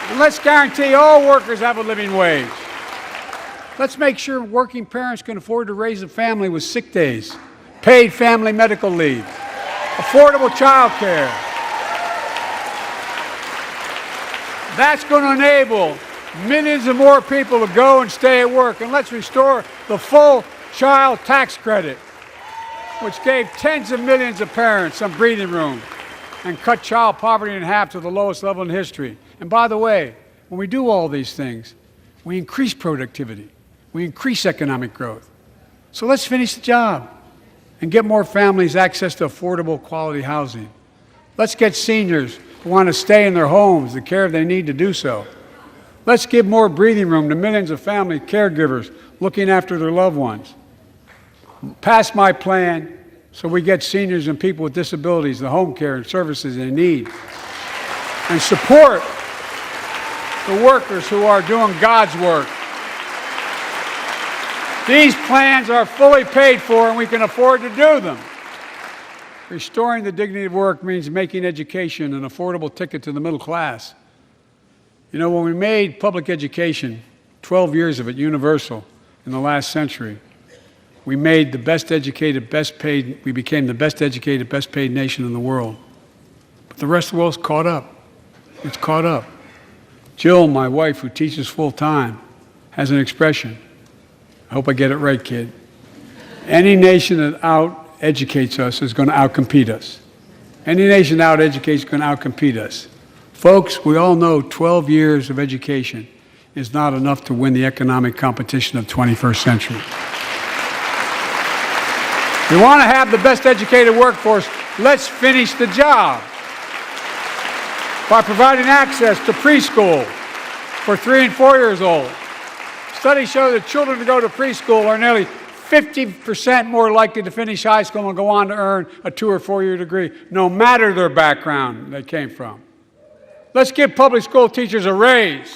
And let's guarantee all workers have a living wage. Let's make sure working parents can afford to raise a family with sick days, paid family medical leave, affordable child care. That's going to enable millions of more people to go and stay at work. And let's restore the full child tax credit, which gave tens of millions of parents some breathing room and cut child poverty in half to the lowest level in history. And by the way, when we do all these things, we increase productivity, we increase economic growth. So let's finish the job and get more families access to affordable, quality housing. Let's get seniors who want to stay in their homes the care they need to do so. Let's give more breathing room to millions of family caregivers looking after their loved ones. Pass my plan so we get seniors and people with disabilities the home care and services they need. And support the workers who are doing God's work. These plans are fully paid for and we can afford to do them. Restoring the dignity of work means making education an affordable ticket to the middle class. You know, when we made public education, 12 years of it, universal in the last century, we made the best educated, best paid, we became the best educated, best paid nation in the world. But the rest of the world's caught up. It's caught up. Jill, my wife, who teaches full time, has an expression. I hope I get it right, kid. Any nation that out-educates us is going to out-compete us. Any nation that out-educates is going to out-compete us. Folks, we all know 12 years of education is not enough to win the economic competition of the 21st century. We want to have the best educated workforce. Let's finish the job by providing access to preschool for 3 and 4 years old. Studies show that children who go to preschool are nearly 50% more likely to finish high school and go on to earn a 2 or 4 year degree, no matter their background they came from. Let's give public school teachers a raise.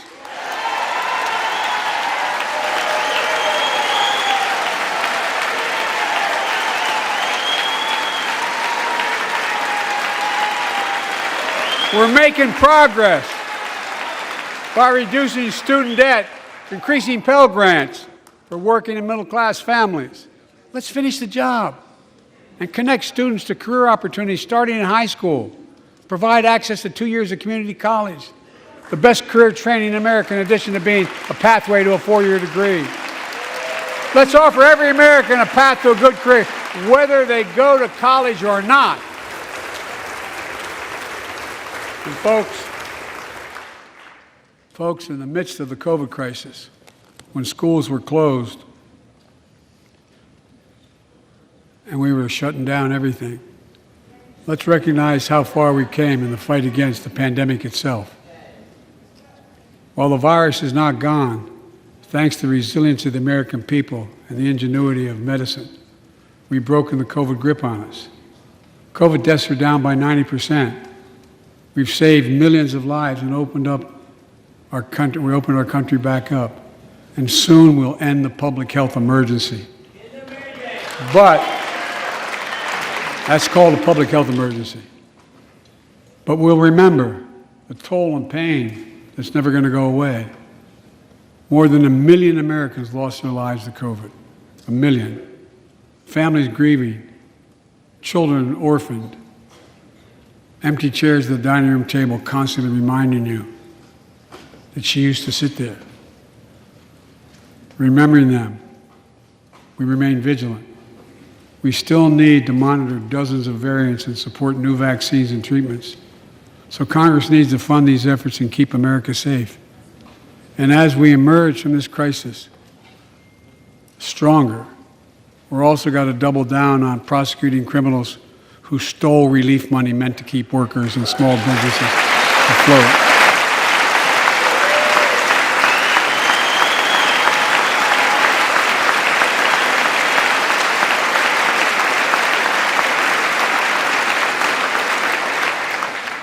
We're making progress by reducing student debt, increasing Pell Grants for working and middle-class families. Let's finish the job and connect students to career opportunities starting in high school. Provide access to 2 years of community college, the best career training in America in addition to being a pathway to a 4-year degree. Let's offer every American a path to a good career, whether they go to college or not. And folks, in the midst of the COVID crisis, when schools were closed and we were shutting down everything, let's recognize how far we came in the fight against the pandemic itself. While the virus is not gone, thanks to the resilience of the American people and the ingenuity of medicine, we've broken the COVID grip on us. COVID deaths are down by 90%. We've saved millions of lives and opened up our country. We opened our country back up, and soon we'll end the public health emergency. But that's called a public health emergency. But we'll remember the toll and pain that's never going to go away. More than 1 million Americans lost their lives to COVID. 1 million. Families grieving, children orphaned, empty chairs at the dining room table constantly reminding you that she used to sit there. Remembering them, we remain vigilant. We still need to monitor dozens of variants and support new vaccines and treatments. So Congress needs to fund these efforts and keep America safe. And as we emerge from this crisis stronger, we're also got to double down on prosecuting criminals who stole relief money meant to keep workers and small businesses afloat.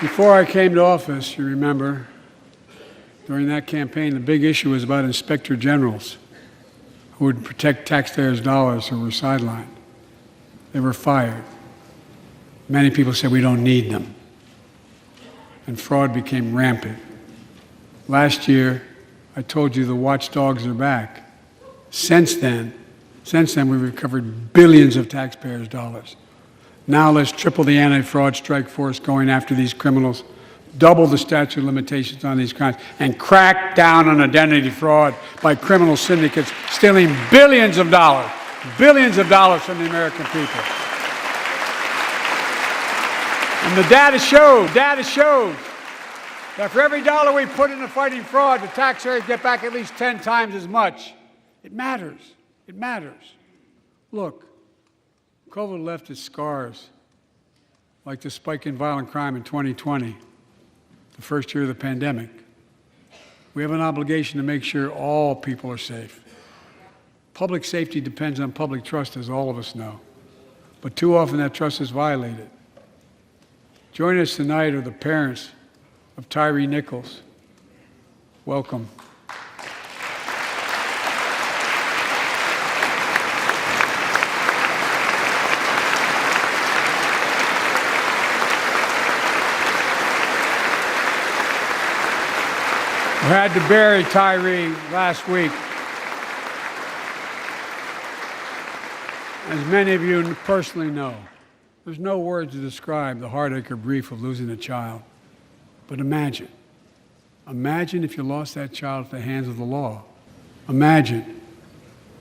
Before I came to office, you remember, during that campaign, the big issue was about inspector generals who would protect taxpayers' dollars who were sidelined. They were fired. Many people said we don't need them. And fraud became rampant. Last year, I told you the watchdogs are back. Since then, we've recovered billions of taxpayers' dollars. Now let's triple the anti-fraud strike force going after these criminals, double the statute of limitations on these crimes, and crack down on identity fraud by criminal syndicates stealing billions of dollars from the American people. And the data shows that for every dollar we put into fighting fraud, the taxpayers get back at least 10 times as much. It matters. It matters. Look, COVID left its scars, like the spike in violent crime in 2020, the first year of the pandemic. We have an obligation to make sure all people are safe. Public safety depends on public trust, as all of us know. But too often that trust is violated. Joining us tonight are the parents of Tyree Nichols. Welcome. We had to bury Tyree last week. As many of you personally know, there's no words to describe the heartache or grief of losing a child. But imagine if you lost that child at the hands of the law. Imagine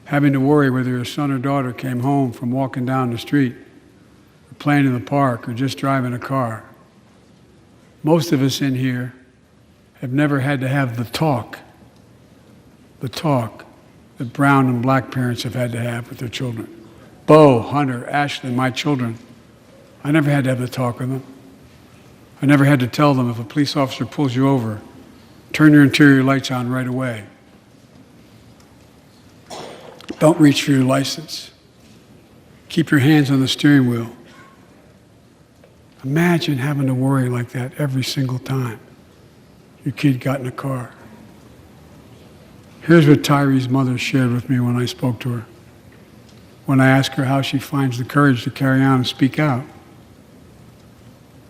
having to worry whether your son or daughter came home from walking down the street, or playing in the park, or just driving a car. Most of us in here have never had to have the talk that brown and black parents have had to have with their children. Bo, Hunter, Ashley, my children, I never had to have the talk with them. I never had to tell them if a police officer pulls you over, turn your interior lights on right away. Don't reach for your license. Keep your hands on the steering wheel. Imagine having to worry like that every single time your kid got in a car. Here's what Tyree's mother shared with me when I spoke to her. When I asked her how she finds the courage to carry on and speak out.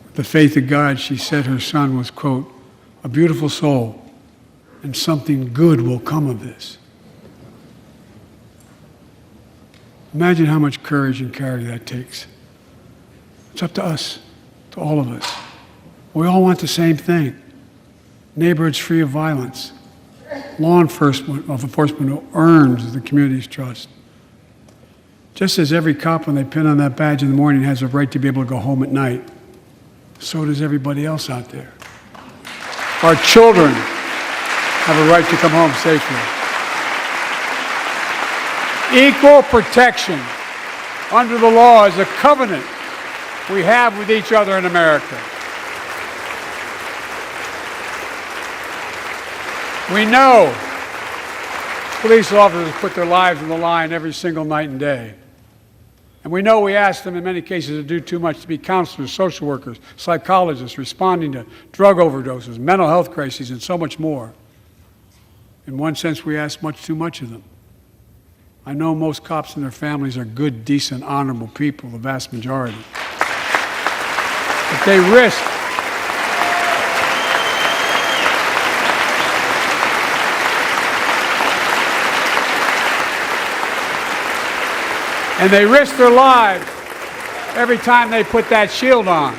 With the faith of God, she said her son was, quote, a beautiful soul, and something good will come of this. Imagine how much courage and character that takes. It's up to us, to all of us. We all want the same thing. Neighborhoods free of violence. Law enforcement who earns the community's trust. Just as every cop, when they pin on that badge in the morning, has a right to be able to go home at night, so does everybody else out there. Our children have a right to come home safely. Equal protection under the law is a covenant we have with each other in America. We know police officers put their lives on the line every single night and day. And we know we ask them in many cases to do too much, to be counselors, social workers, psychologists, responding to drug overdoses, mental health crises, and so much more. In one sense, we ask much too much of them. I know most cops and their families are good, decent, honorable people, the vast majority. But they risk their lives every time they put that shield on.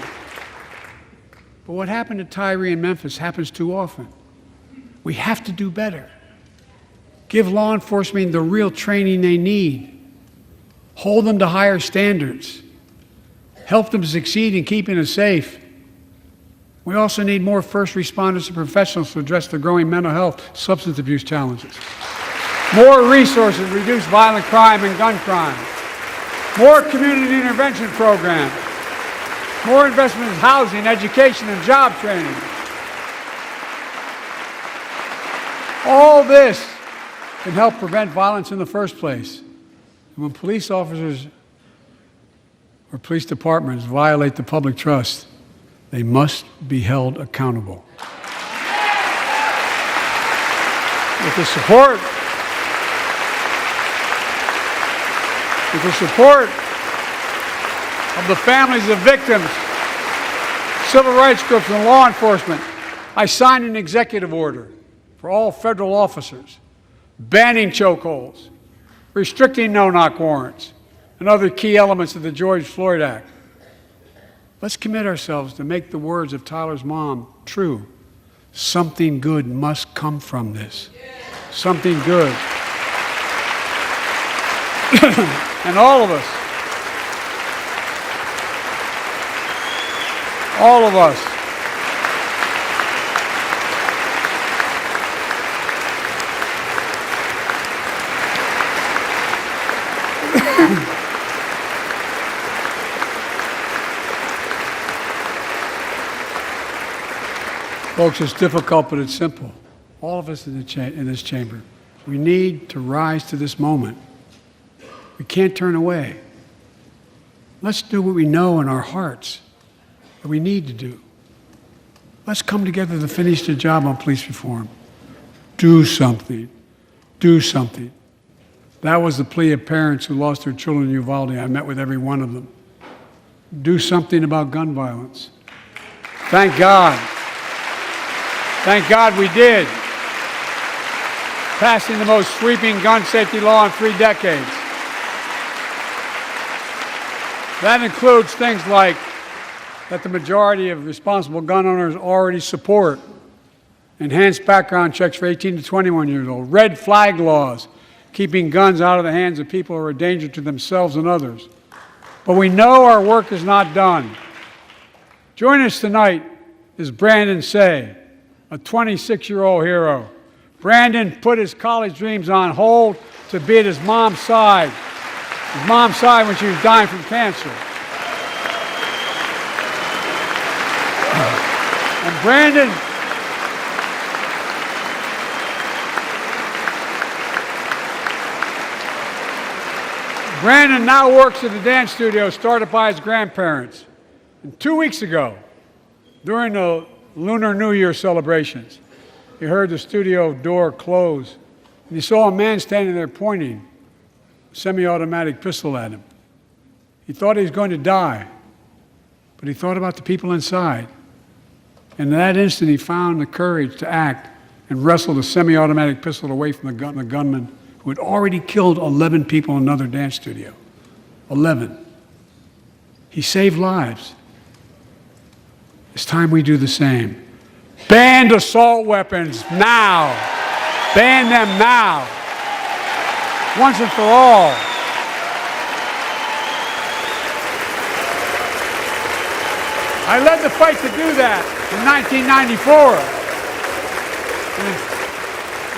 But what happened to Tyree in Memphis happens too often. We have to do better. Give law enforcement the real training they need. Hold them to higher standards. Help them succeed in keeping us safe. We also need more first responders and professionals to address the growing mental health, substance abuse challenges. More resources to reduce violent crime and gun crime. More community intervention programs. More investment in housing, education, and job training. All this can help prevent violence in the first place. And when police officers or police departments violate the public trust, they must be held accountable. With the support of the families of victims, civil rights groups, and law enforcement, I signed an executive order for all federal officers, banning chokeholds, restricting no-knock warrants, and other key elements of the George Floyd Act. Let's commit ourselves to make the words of Tyler's mom true. Something good must come from this. Something good. And all of us, folks, it's difficult, but it's simple. All of us in this chamber, we need to rise to this moment. We can't turn away. Let's do what we know in our hearts that we need to do. Let's come together to finish the job on police reform. Do something. Do something. That was the plea of parents who lost their children in Uvalde. I met with every one of them. Do something about gun violence. Thank God. Thank God we did. Passing the most sweeping gun safety law in 3 decades. That includes things like that the majority of responsible gun owners already support. Enhanced background checks for 18 to 21 years old. Red flag laws, keeping guns out of the hands of people who are a danger to themselves and others. But we know our work is not done. Joining us tonight is Brandon Say, a 26-year-old hero. Brandon put his college dreams on hold to be at his mom's side. His mom's side when she was dying from cancer. And Brandon now works at a dance studio started by his grandparents. And 2 weeks ago, during the Lunar New Year celebrations, he heard the studio door close, and he saw a man standing there pointing a semi-automatic pistol at him. He thought he was going to die, but he thought about the people inside. And in that instant, he found the courage to act and wrestle the semi-automatic pistol away from the gunman who had already killed 11 people in another dance studio. 11. He saved lives. It's time we do the same. Ban assault weapons now. Ban them now. Once and for all. I led the fight to do that in 1994.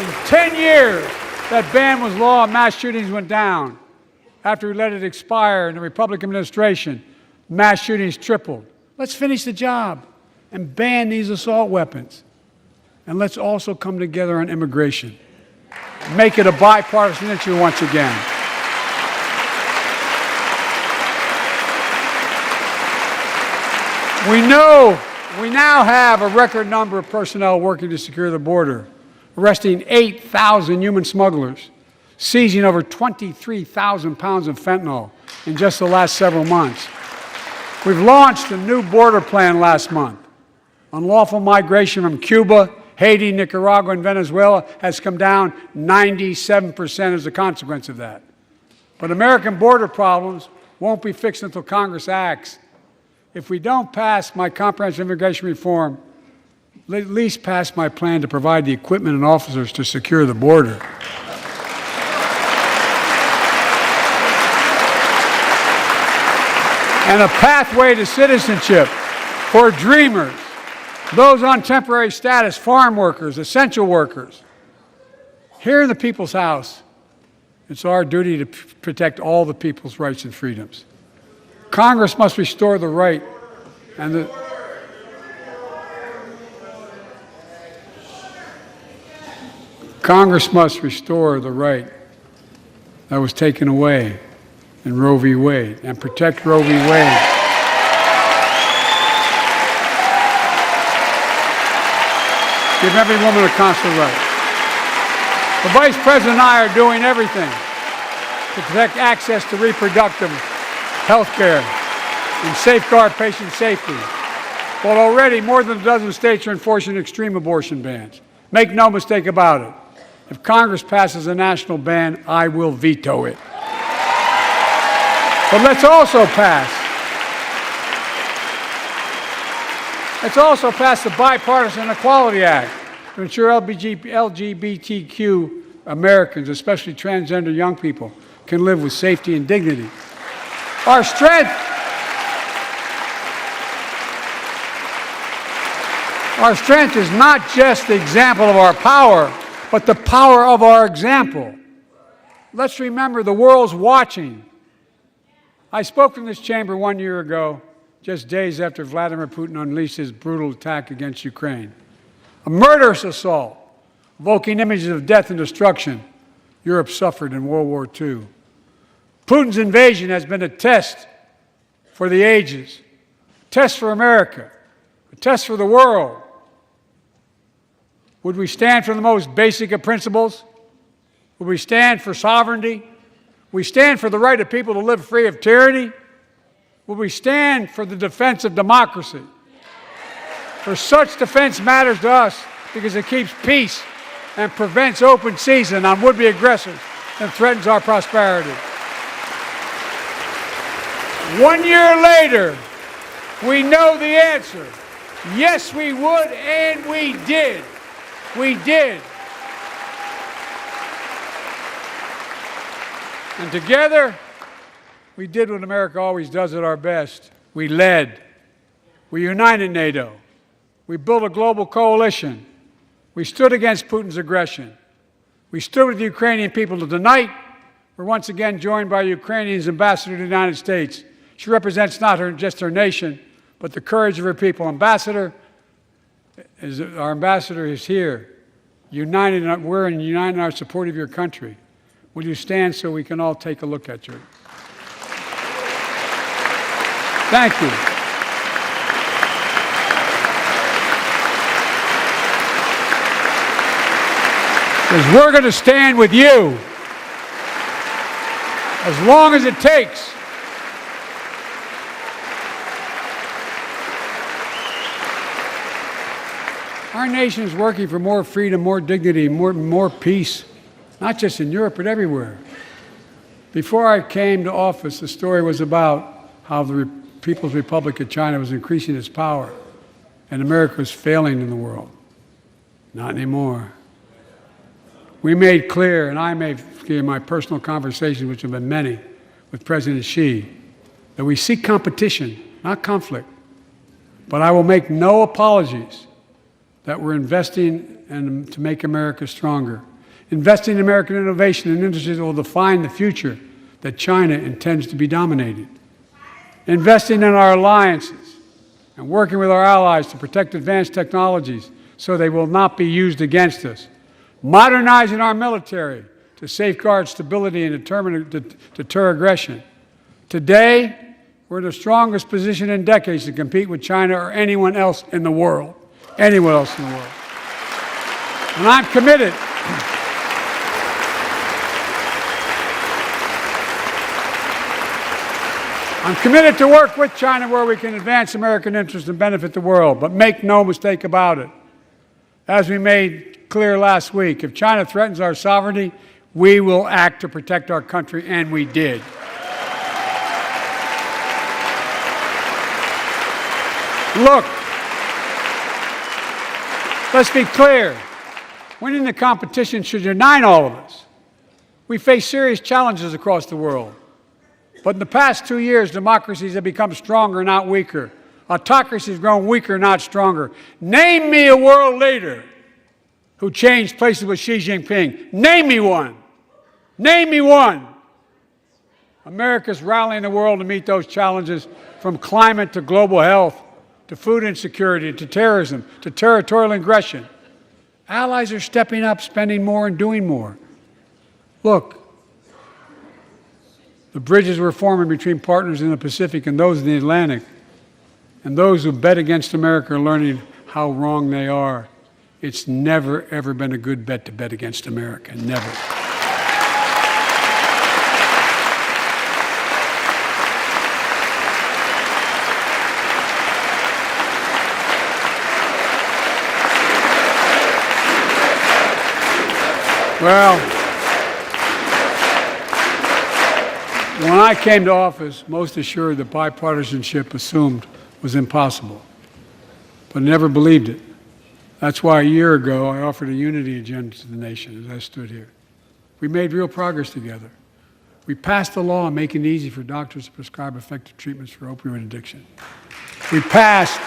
In 10 years, that ban was law and mass shootings went down. After we let it expire in the Republican administration, mass shootings tripled. Let's finish the job and ban these assault weapons. And let's also come together on immigration. Make it a bipartisan issue once again. We now have a record number of personnel working to secure the border, arresting 8,000 human smugglers, seizing over 23,000 pounds of fentanyl in just the last several months. We've launched a new border plan last month. Unlawful migration from Cuba, Haiti, Nicaragua, and Venezuela has come down 97% as a consequence of that. But American border problems won't be fixed until Congress acts. If we don't pass my comprehensive immigration reform, at least pass my plan to provide the equipment and officers to secure the border. And a pathway to citizenship for dreamers, those on temporary status, farm workers, essential workers. Here in the People's House, it's our duty to protect all the people's rights and freedoms. Congress must restore the right and the Congress must restore the right that was taken away in Roe v. Wade and protect Roe v. Wade. Give every woman a constitutional right. The Vice President and I are doing everything to protect access to reproductive health care and safeguard patient safety. But already more than a dozen states are enforcing extreme abortion bans. Make no mistake about it. If Congress passes a national ban, I will veto it. But let's also pass the Bipartisan Equality Act to ensure LGBTQ Americans, especially transgender young people, can live with safety and dignity. Our strength is not just the example of our power, but the power of our example. Let's remember the world's watching. I spoke from this chamber 1 year ago, just days after Vladimir Putin unleashed his brutal attack against Ukraine. A murderous assault, evoking images of death and destruction Europe suffered in World War II. Putin's invasion has been a test for the ages, a test for America, a test for the world. Would we stand for the most basic of principles? Would we stand for sovereignty? Would we stand for the right of people to live free of tyranny? Would we stand for the defense of democracy? For such defense matters to us because it keeps peace and prevents open season on would-be aggressors and threatens our prosperity. 1 year later, we know the answer. Yes, we would, and we did. We did. And together, we did what America always does at our best. We led. We united NATO. We built a global coalition. We stood against Putin's aggression. We stood with the Ukrainian people. Tonight, we're once again joined by Ukrainian's ambassador to the United States. She represents not just her nation, but the courage of her people. Our ambassador is here, we're united in our support of your country. Will you stand so we can all take a look at you? Thank you. Because we're going to stand with you as long as it takes. Our nation is working for more freedom, more dignity, more peace, not just in Europe, but everywhere. Before I came to office, the story was about how the People's Republic of China was increasing its power and America was failing in the world. Not anymore. We made clear, and I made clear in my personal conversations, which have been many, with President Xi, that we seek competition, not conflict. But I will make no apologies that we're investing to make America stronger. Investing in American innovation and industries that will define the future that China intends to be dominated. Investing in our alliances and working with our allies to protect advanced technologies so they will not be used against us. Modernizing our military to safeguard stability and deter aggression. Today, we're in the strongest position in decades to compete with China or anyone else in the world. Anyone else in the world. And I'm committed. I'm committed to work with China where we can advance American interests and benefit the world. But make no mistake about it. As we made clear last week, if China threatens our sovereignty, we will act to protect our country, and we did. Look, let's be clear. Winning the competition should unite all of us. We face serious challenges across the world. But in the past 2 years, democracies have become stronger, not weaker. Autocracy has grown weaker, not stronger. Name me a world leader who changed places with Xi Jinping. Name me one. Name me one. America's rallying the world to meet those challenges, from climate to global health, to food insecurity, to terrorism, to territorial aggression. Allies are stepping up, spending more and doing more. Look, the bridges we're forming between partners in the Pacific and those in the Atlantic, and those who bet against America are learning how wrong they are. It's never, ever been a good bet to bet against America. Never. Well, when I came to office, most assured that bipartisanship assumed was impossible, but never believed it. That's why a year ago I offered a unity agenda to the nation as I stood here. We made real progress together. We passed a law making it easy for doctors to prescribe effective treatments for opioid addiction. We passed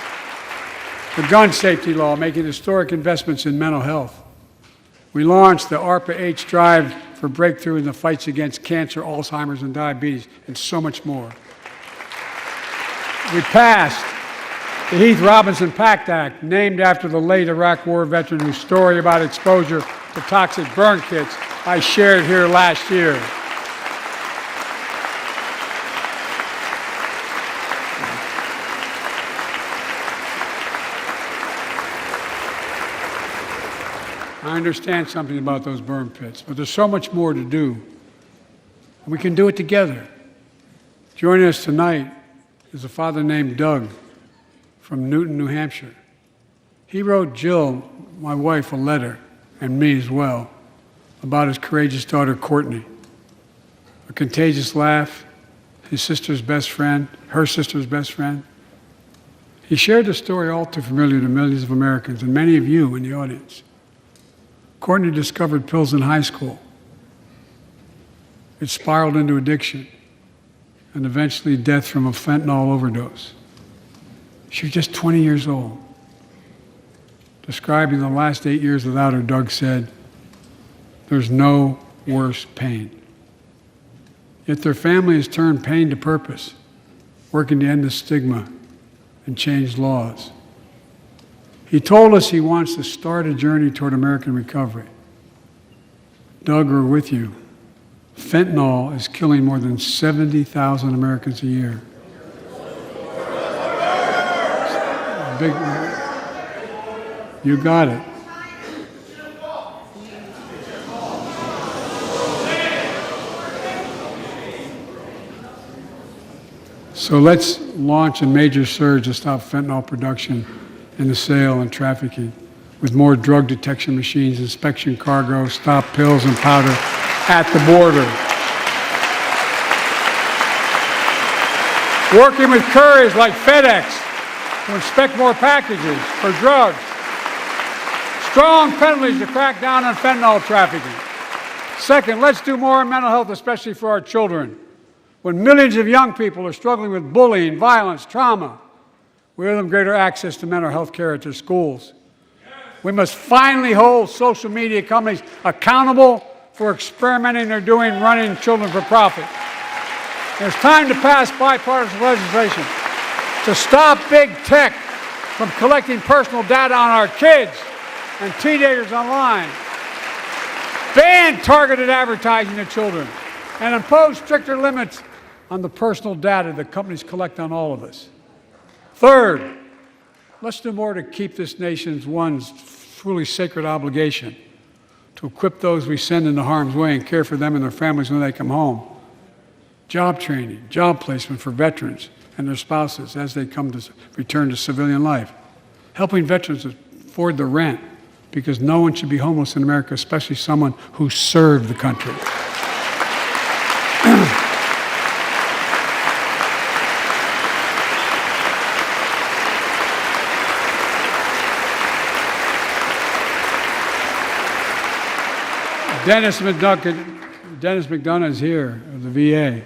the gun safety law, making historic investments in mental health. We launched the ARPA-H drive for breakthrough in the fights against cancer, Alzheimer's, and diabetes, and so much more. We passed the Heath Robinson PACT Act, named after the late Iraq War veteran whose story about exposure to toxic burn kits I shared here last year. I understand something about those burn pits, but there's so much more to do. We can do it together. Joining us tonight is a father named Doug from Newton, New Hampshire. He wrote Jill, my wife, a letter, and me as well, about his courageous daughter, Courtney. A contagious laugh, his sister's best friend, her sister's best friend. He shared a story all too familiar to millions of Americans and many of you in the audience. Courtney discovered pills in high school. It spiraled into addiction and eventually death from a fentanyl overdose. She was just 20 years old. Describing the last 8 years without her, Doug said, "There's no worse pain." Yet their family has turned pain to purpose, working to end the stigma and change laws. He told us he wants to start a journey toward American recovery. Doug, we're with you. Fentanyl is killing more than 70,000 Americans a year. You got it. So let's launch a major surge to stop fentanyl production and the sale and trafficking, with more drug detection machines, inspection cargo, stop pills and powder at the border. Working with couriers like FedEx to inspect more packages for drugs. Strong penalties to crack down on fentanyl trafficking. Second, let's do more on mental health, especially for our children. When millions of young people are struggling with bullying, violence, trauma, we owe them greater access to mental health care at their schools. We must finally hold social media companies accountable for experimenting they're doing running children for profit. It's time to pass bipartisan legislation to stop big tech from collecting personal data on our kids and teenagers online, ban targeted advertising to children, and impose stricter limits on the personal data that companies collect on all of us. Third, let's do more to keep this nation's one truly sacred obligation to equip those we send into harm's way and care for them and their families when they come home. Job training, job placement for veterans and their spouses as they come to return to civilian life. Helping veterans afford the rent, because no one should be homeless in America, especially someone who served the country. Dennis McDonough is here of the VA.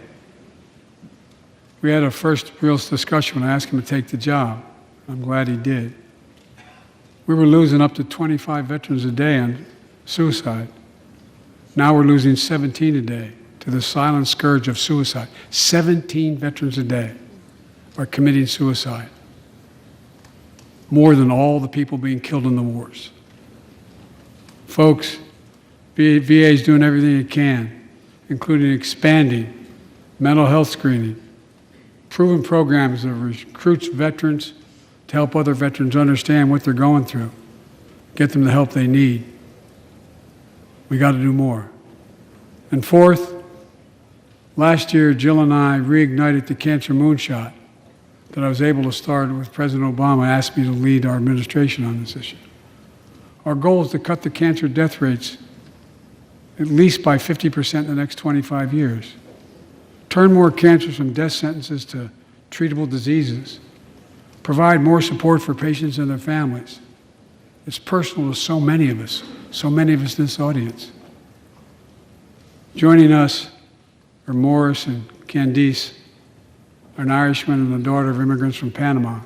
We had a first real discussion when I asked him to take the job. I'm glad he did. We were losing up to 25 veterans a day on suicide. Now we're losing 17 a day to the silent scourge of suicide. 17 veterans a day are committing suicide. More than all the people being killed in the wars. Folks, VA is doing everything it can, including expanding mental health screening, proven programs that recruits veterans to help other veterans understand what they're going through, get them the help they need. We got to do more. And fourth, last year, Jill and I reignited the cancer moonshot that I was able to start with President Obama asked me to lead our administration on this issue. Our goal is to cut the cancer death rates at least by 50% in the next 25 years. Turn more cancers from death sentences to treatable diseases. Provide more support for patients and their families. It's personal to so many of us in this audience. Joining us are Morris and Candice, an Irishman and the daughter of immigrants from Panama.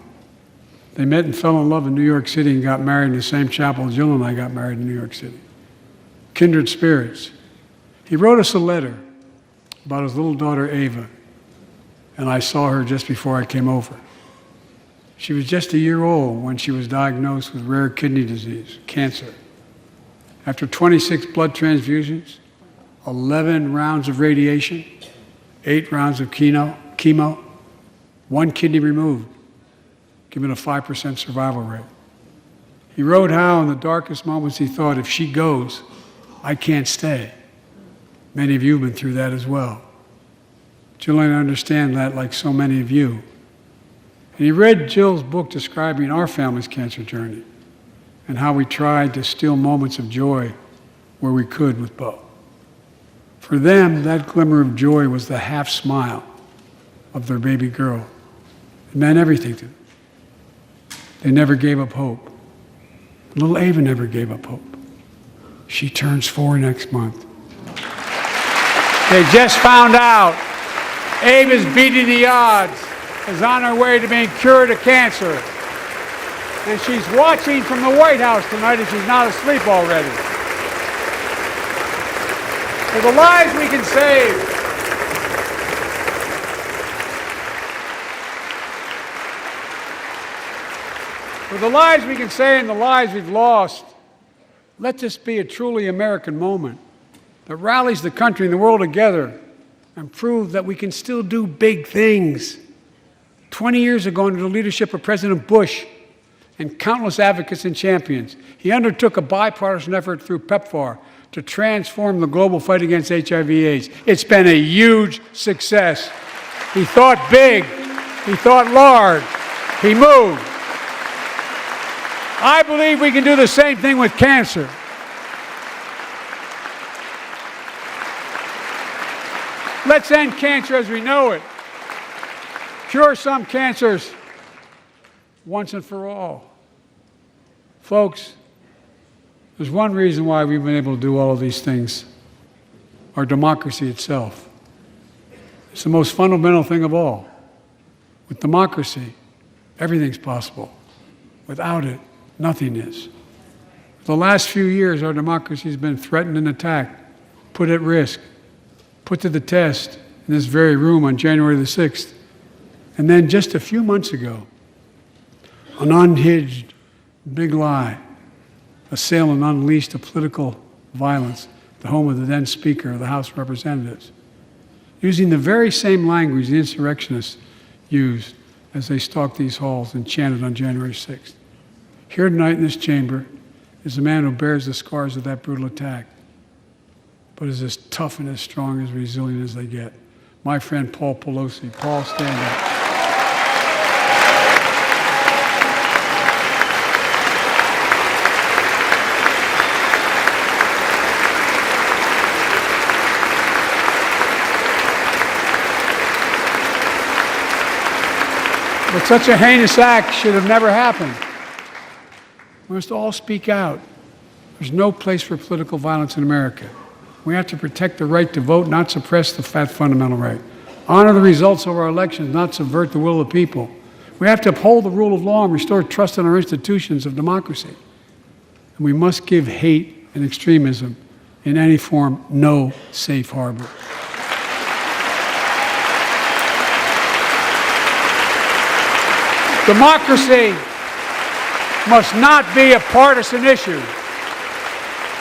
They met and fell in love in New York City and got married in the same chapel Jill and I got married in New York City. Kindred spirits. He wrote us a letter about his little daughter, Ava, and I saw her just before I came over. She was just a year old when she was diagnosed with rare kidney disease, cancer. After 26 blood transfusions, 11 rounds of radiation, 8 rounds of chemo, 1 kidney removed, giving a 5% survival rate. He wrote how in the darkest moments he thought, if she goes, I can't stay. Many of you have been through that as well. Jill and I understand that like so many of you. And he read Jill's book describing our family's cancer journey and how we tried to steal moments of joy where we could with Bo. For them, that glimmer of joy was the half smile of their baby girl. It meant everything to them. They never gave up hope. Little Ava never gave up hope. She turns 4 next month. They just found out Ava's beating the odds, is on her way to being cured of cancer. And she's watching from the White House tonight if she's not asleep already. For the lives we can save. For the lives we can save and the lives we've lost, let this be a truly American moment that rallies the country and the world together and proves that we can still do big things. 20 years ago, under the leadership of President Bush and countless advocates and champions, he undertook a bipartisan effort through PEPFAR to transform the global fight against HIV/AIDS. It's been a huge success. He thought big. He thought large. He moved. I believe we can do the same thing with cancer. Let's end cancer as we know it. Cure some cancers once and for all. Folks, there's one reason why we've been able to do all of these things. Our democracy itself. It's the most fundamental thing of all. With democracy, everything's possible. Without it, nothing is. For the last few years, our democracy has been threatened and attacked, put at risk, put to the test in this very room on January the 6th. And then just a few months ago, an unhinged big lie, assailant unleashed a political violence, the home of the then Speaker of the House of Representatives, using the very same language the insurrectionists used as they stalked these halls and chanted on January 6th. Here tonight in this chamber is a man who bears the scars of that brutal attack, but is as tough and as strong, as resilient as they get. My friend Paul Pelosi. Paul, stand up. But such a heinous act should have never happened. We must all speak out. There's no place for political violence in America. We have to protect the right to vote, not suppress that fundamental right. Honor the results of our elections, not subvert the will of the people. We have to uphold the rule of law and restore trust in our institutions of democracy. And we must give hate and extremism in any form no safe harbor. Democracy must not be a partisan issue.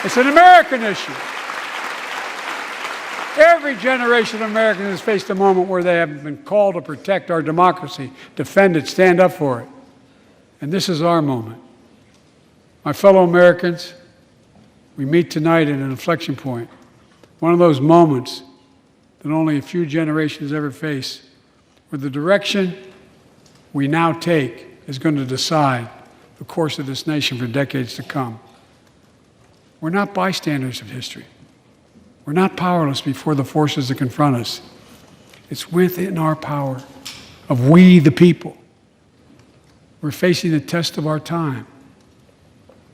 It's an American issue. Every generation of Americans has faced a moment where they have been called to protect our democracy, defend it, stand up for it. And this is our moment. My fellow Americans, we meet tonight at an inflection point, one of those moments that only a few generations ever face, where the direction we now take is going to decide the course of this nation for decades to come. We're not bystanders of history. We're not powerless before the forces that confront us. It's within our power of we, the people. We're facing the test of our time.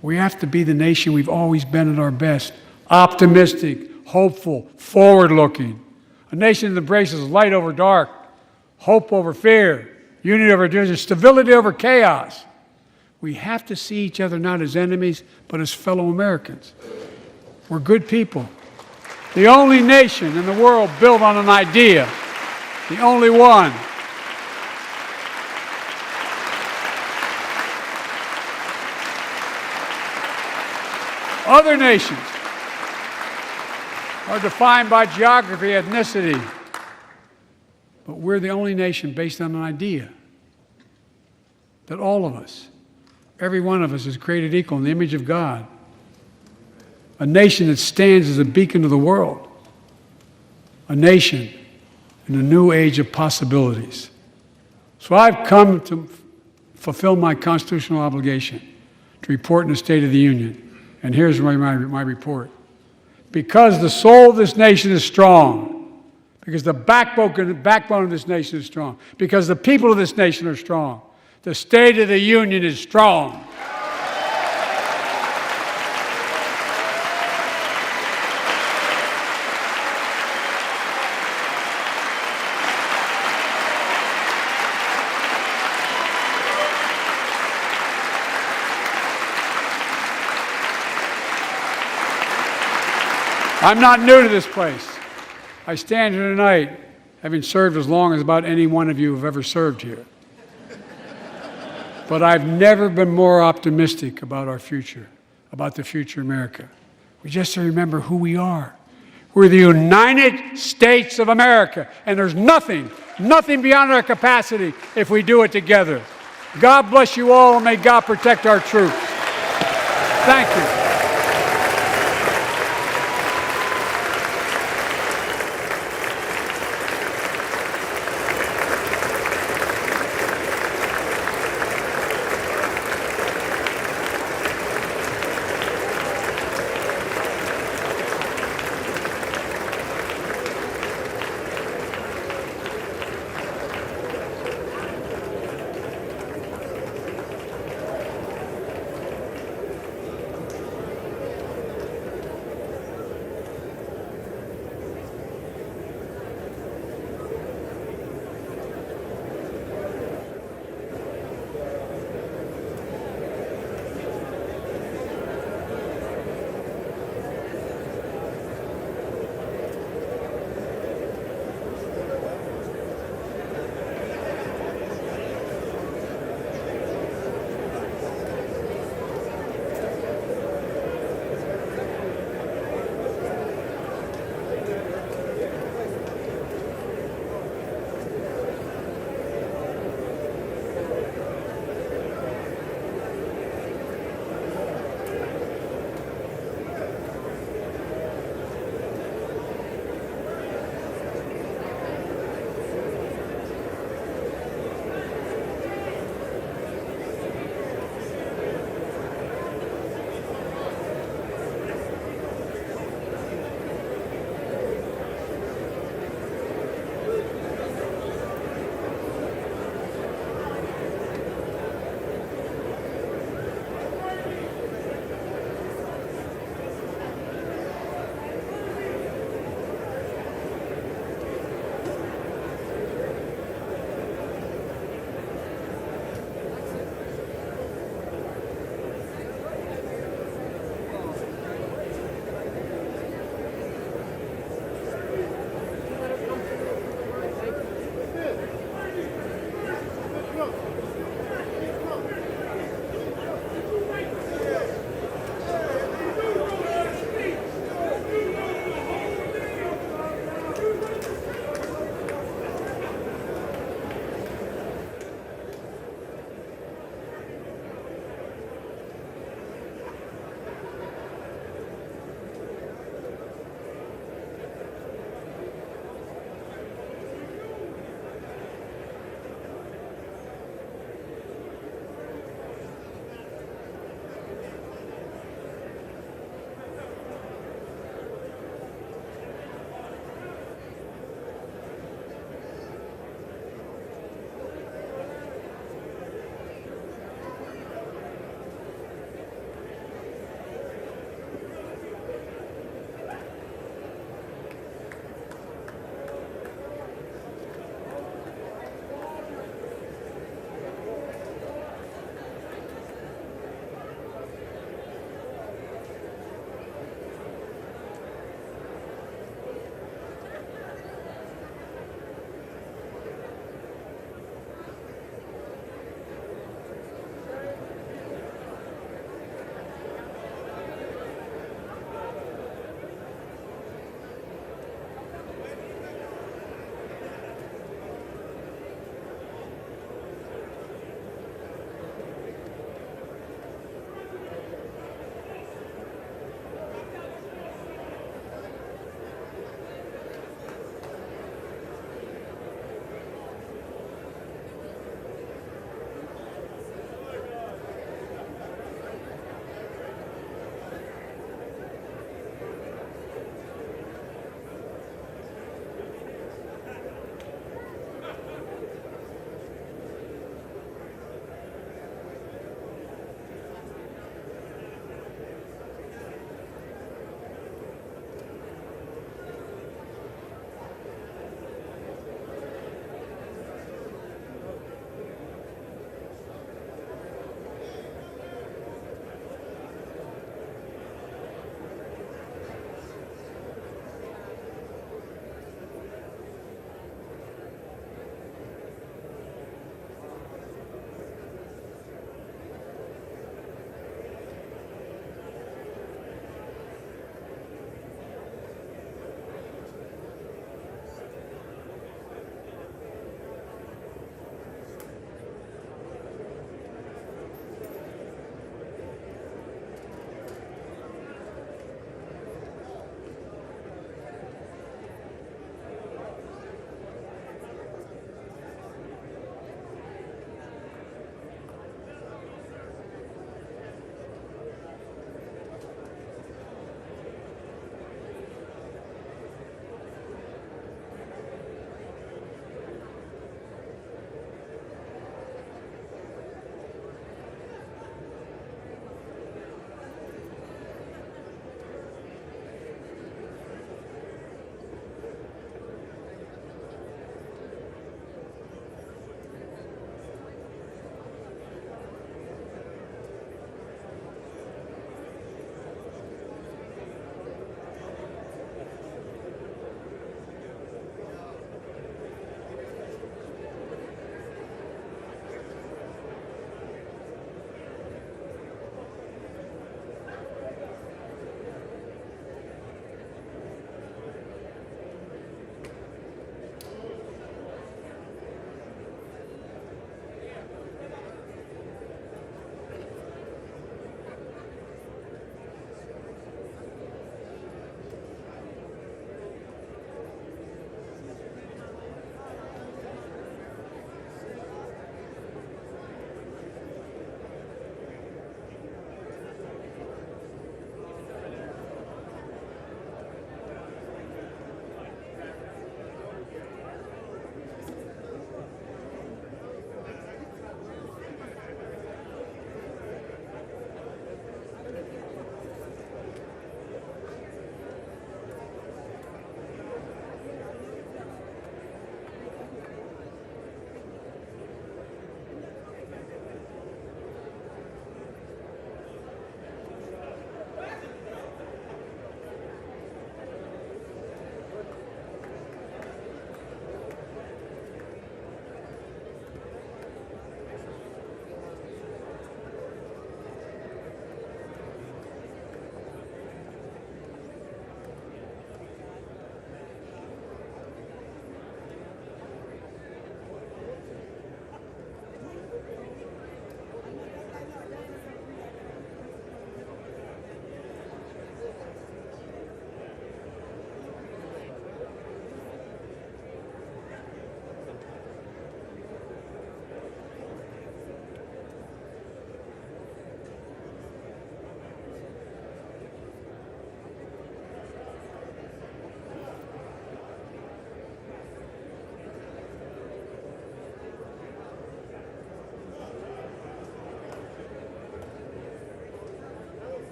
We have to be the nation we've always been at our best, optimistic, hopeful, forward-looking. A nation that embraces light over dark, hope over fear, unity over division, stability over chaos. We have to see each other not as enemies, but as fellow Americans. We're good people. The only nation in the world built on an idea, the only one. Other nations are defined by geography, ethnicity, but we're the only nation based on an idea that all of us, every one of us, is created equal in the image of God. A nation that stands as a beacon to the world. A nation in a new age of possibilities. So I've come to fulfill my constitutional obligation to report in the State of the Union. And here's my report. Because the soul of this nation is strong, because the backbone of this nation is strong, because the people of this nation are strong, the State of the Union is strong. I'm not new to this place. I stand here tonight having served as long as about any one of you have ever served here. But I've never been more optimistic about our future, about the future of America. We just have to remember who we are. We're the United States of America, and there's nothing beyond our capacity if we do it together. God bless you all, and may God protect our troops. Thank you.